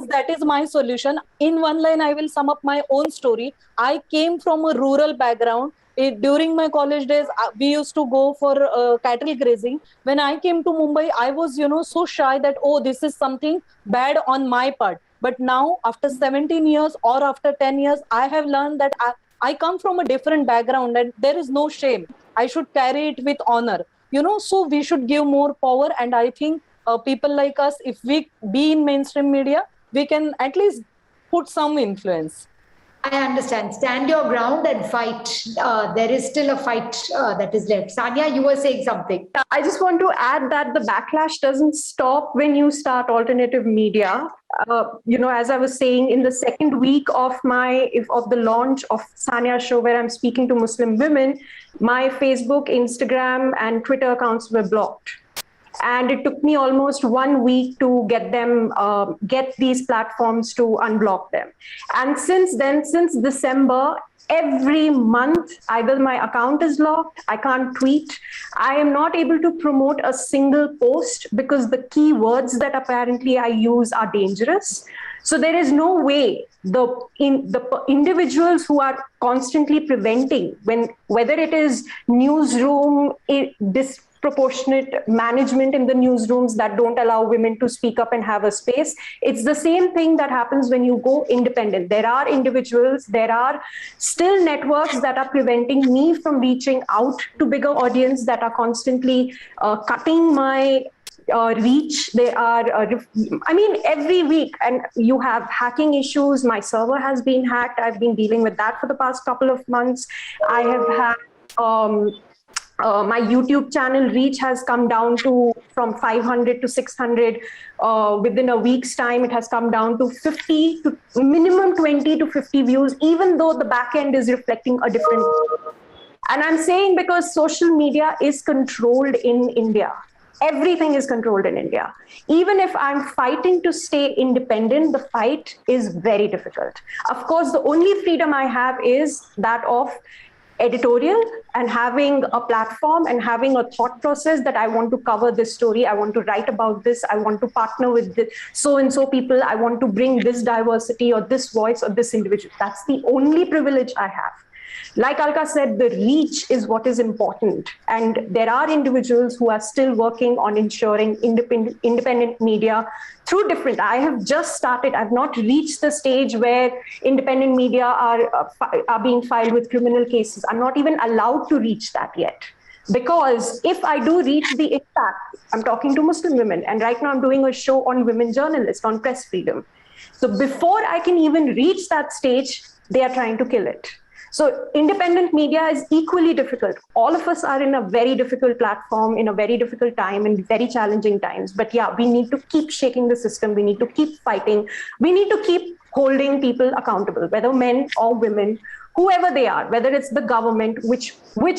S5: That is my solution. In one line, I will sum up my own story. I came from a rural background. During my college days, we used to go for cattle grazing. When I came to Mumbai, I was, so shy that, oh, this is something bad on my part. But now, after 17 years or after 10 years, I have learned that I come from a different background and there is no shame. I should carry it with honor. So we should give more power. And I think people like us, if we be in mainstream media, we can at least put some influence.
S2: I understand. Stand your ground and fight. There is still a fight that is left. Sania, you were saying something.
S3: I just want to add that the backlash doesn't stop when you start alternative media. As I was saying, in the second week of the launch of Sania show, where I'm speaking to Muslim women, my Facebook, Instagram, and Twitter accounts were blocked. And it took me almost 1 week to get these platforms to unblock them. And since then, since December, every month, either my account is locked, I can't tweet, I am not able to promote a single post because the keywords that apparently I use are dangerous. So there is no way the individuals who are constantly preventing, whether it is newsroom, disproportionate management in the newsrooms that don't allow women to speak up and have a space. It's the same thing that happens when you go independent. There are individuals, there are still networks that are preventing me from reaching out to bigger audience, that are constantly cutting my reach. They are, every week, and you have hacking issues. My server has been hacked. I've been dealing with that for the past couple of months. I have had my YouTube channel reach has come down from 500 to 600. Within a week's time, it has come down to 50 to minimum 20 to 50 views, even though the back end is reflecting a different. And I'm saying because social media is controlled in India. Everything is controlled in India. Even if I'm fighting to stay independent, the fight is very difficult. Of course, the only freedom I have is that of editorial and having a platform and having a thought process that I want to cover this story. I want to write about this. I want to partner with so-and-so people. I want to bring this diversity or this voice or this individual. That's the only privilege I have. Like Alka said, the reach is what is important. And there are individuals who are still working on ensuring independent media through different. I have just started. I've not reached the stage where independent media are being filed with criminal cases. I'm not even allowed to reach that yet. Because if I do reach the impact, I'm talking to Muslim women. And right now I'm doing a show on women journalists, on press freedom. So before I can even reach that stage, they are trying to kill it. So independent media is equally difficult. All of us are in a very difficult platform, in a very difficult time, in very challenging times. But yeah, we need to keep shaking the system. We need to keep fighting. We need to keep holding people accountable, whether men or women, whoever they are, whether it's the government, which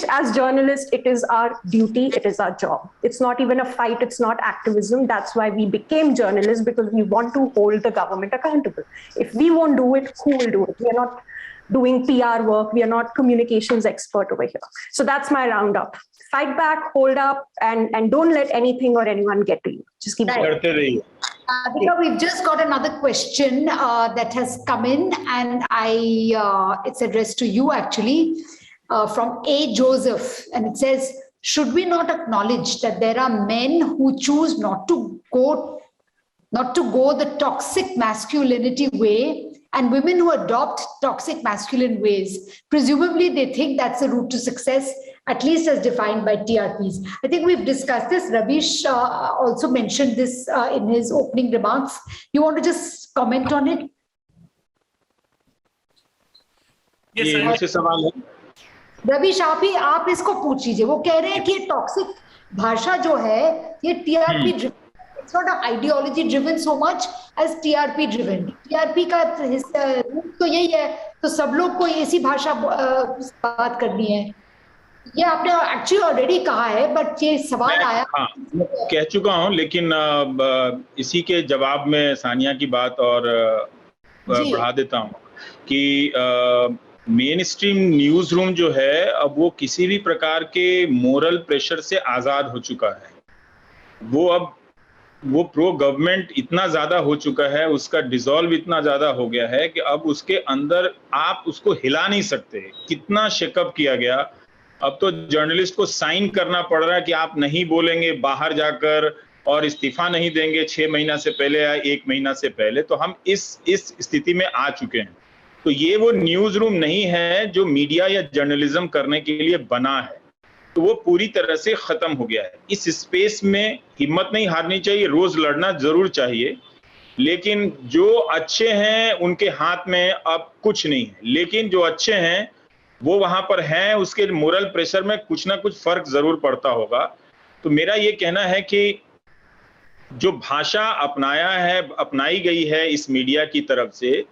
S3: as journalists, it is our duty, it is our job. It's not even a fight, it's not activism. That's why we became journalists, because we want to hold the government accountable. If we won't do it, who will do it? We are not doing PR work. We are not communications expert over here. So that's my roundup. Fight back, hold up, and don't let anything or anyone get to you. Just keep going.
S2: We've just got another question that has come in, and it's addressed to you actually, from A. Joseph, and it says, should we not acknowledge that there are men who choose not to go the toxic masculinity way and women who adopt toxic masculine ways, presumably they think that's the route to success, at least as defined by TRPs. I think we've discussed this. Ravish also mentioned this in his opening remarks. You want to just comment on it?
S4: Yes,
S6: मुझसे सवाल है
S2: रविश आप इसको पूछ लीजिए वो कह रहे हैं कि टॉक्सिक भाषा जो है ये TRP it's not ideology driven so much as TRP driven TRP का रूप तो यही है तो सब लोग को ऐसी भाषा बात करनी है ये आपने एक्चुअली ऑलरेडी कहा है बट ये सवाल आया
S6: कह चुका हूं लेकिन इसी के जवाब में सानिया की बात और बढ़ा देता हूं कि मेन स्ट्रीम न्यूज रूम जो है अब वो किसी भी प्रकार के मोरल प्रेशर से आजाद हो चुका है वो प्रो गवर्नमेंट इतना ज्यादा हो चुका है उसका डिसॉल्व इतना ज्यादा हो गया है कि अब उसके अंदर आप उसको हिला नहीं सकते कितना शेकअप किया गया अब तो जर्नलिस्ट को साइन करना पड़ रहा है कि आप नहीं बोलेंगे बाहर जाकर और इस्तीफा नहीं देंगे 6 महीना से पहले या 1 महीना से पहले तो हम इस स्थिति में आ चुके हैं तो ये वो न्यूज रूम नहीं है जो मीडिया या जर्नलिज्म करने के लिए बना है तो वो पूरी तरह से खत्म हो गया है इस स्पेस में हिम्मत नहीं हारनी चाहिए रोज लड़ना जरूर चाहिए लेकिन जो अच्छे हैं उनके हाथ में अब कुछ नहीं है लेकिन जो अच्छे हैं वो वहां पर हैं उसके मोरल प्रेशर में कुछ ना कुछ फर्क जरूर पड़ता होगा तो मेरा ये कहना है कि जो भाषा अपनाई गई है इस मीडिया की तरफ से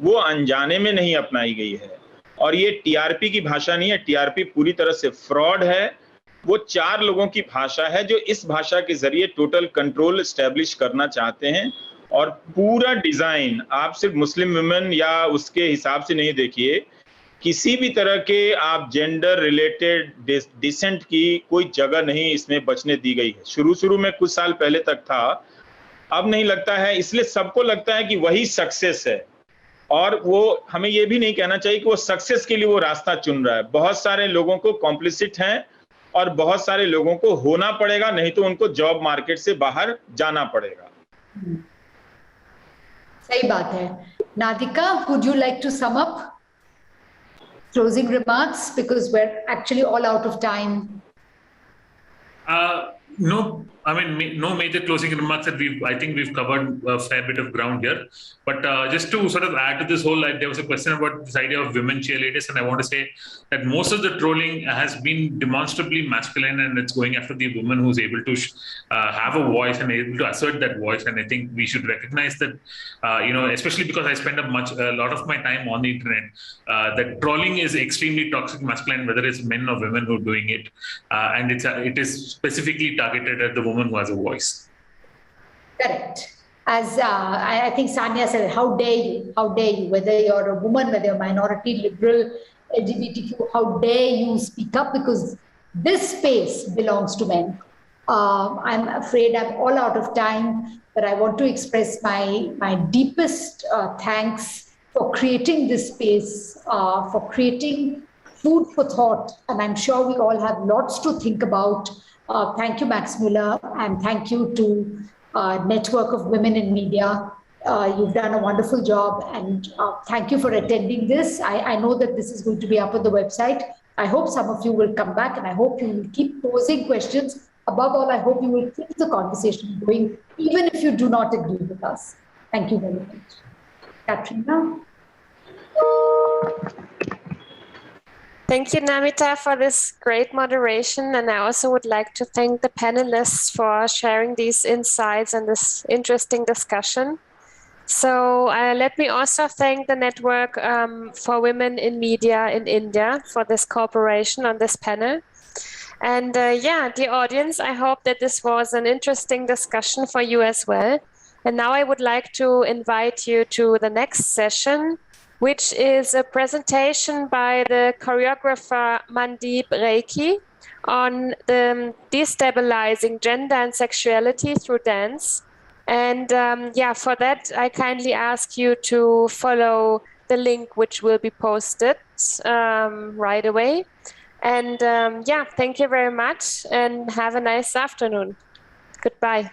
S6: वो अनजाने में नहीं अपनाई गई है और ये टीआरपी की भाषा नहीं है टीआरपी पूरी तरह से फ्रॉड है वो 4 लोगों की भाषा है जो इस भाषा के जरिए टोटल कंट्रोल एस्टेब्लिश करना चाहते हैं और पूरा डिजाइन आप सिर्फ मुस्लिम वुमेन या उसके हिसाब से नहीं देखिए किसी भी तरह के आप जेंडर रिलेटेड डिसेंट की कोई जगह नहीं इसमें बचने दी गई है शुरू में कुछ साल पहले तक था अब नहीं लगता है इसलिए सबको लगता है कि वही सक्सेस है और वो हमें ये भी नहीं कहना चाहिए कि वो सक्सेस के लिए वो रास्ता चुन रहा है बहुत सारे लोगों को कॉम्प्लिसिट हैं और बहुत सारे लोगों को होना पड़ेगा नहीं तो उनको जॉब मार्केट से बाहर जाना पड़ेगा
S2: सही बात है Nadika would you like to sum up closing remarks because we're actually all out of time
S4: No, I mean, no major closing remarks that I think we've covered a fair bit of ground here. But just to sort of add to this whole, there was a question about this idea of women cheerleaders, and I want to say that most of the trolling has been demonstrably masculine, and it's going after the woman who's able to have a voice and able to assert that voice. And I think we should recognize that, especially because I spend a lot of my time on the internet, that trolling is extremely toxic masculine, whether it's men or women who are doing it, and it is specifically targeted at the woman who has a voice.
S2: Correct. As I think Sania said, how dare you, whether you're a woman, whether you're a minority, liberal, LGBTQ, how dare you speak up because this space belongs to men. I'm afraid I'm all out of time, but I want to express my deepest thanks for creating this space, for creating food for thought. And I'm sure we all have lots to think about. Thank you, Max Muller, and thank you to Network of Women in Media. You've done a wonderful job, and thank you for attending this. I know that this is going to be up on the website. I hope some of you will come back, and I hope you will keep posing questions. Above all, I hope you will keep the conversation going, even if you do not agree with us. Thank you very much. Katrina?
S1: Thank you, Namita, for this great moderation. And I also would like to thank the panelists for sharing these insights and this interesting discussion. So let me also thank the Network for Women in Media in India for this cooperation on this panel. And the audience, I hope that this was an interesting discussion for you as well. And now I would like to invite you to the next session, which is a presentation by the choreographer Mandeep Reiki on the destabilizing gender and sexuality through dance. And for that, I kindly ask you to follow the link which will be posted right away. And thank you very much and have a nice afternoon. Goodbye.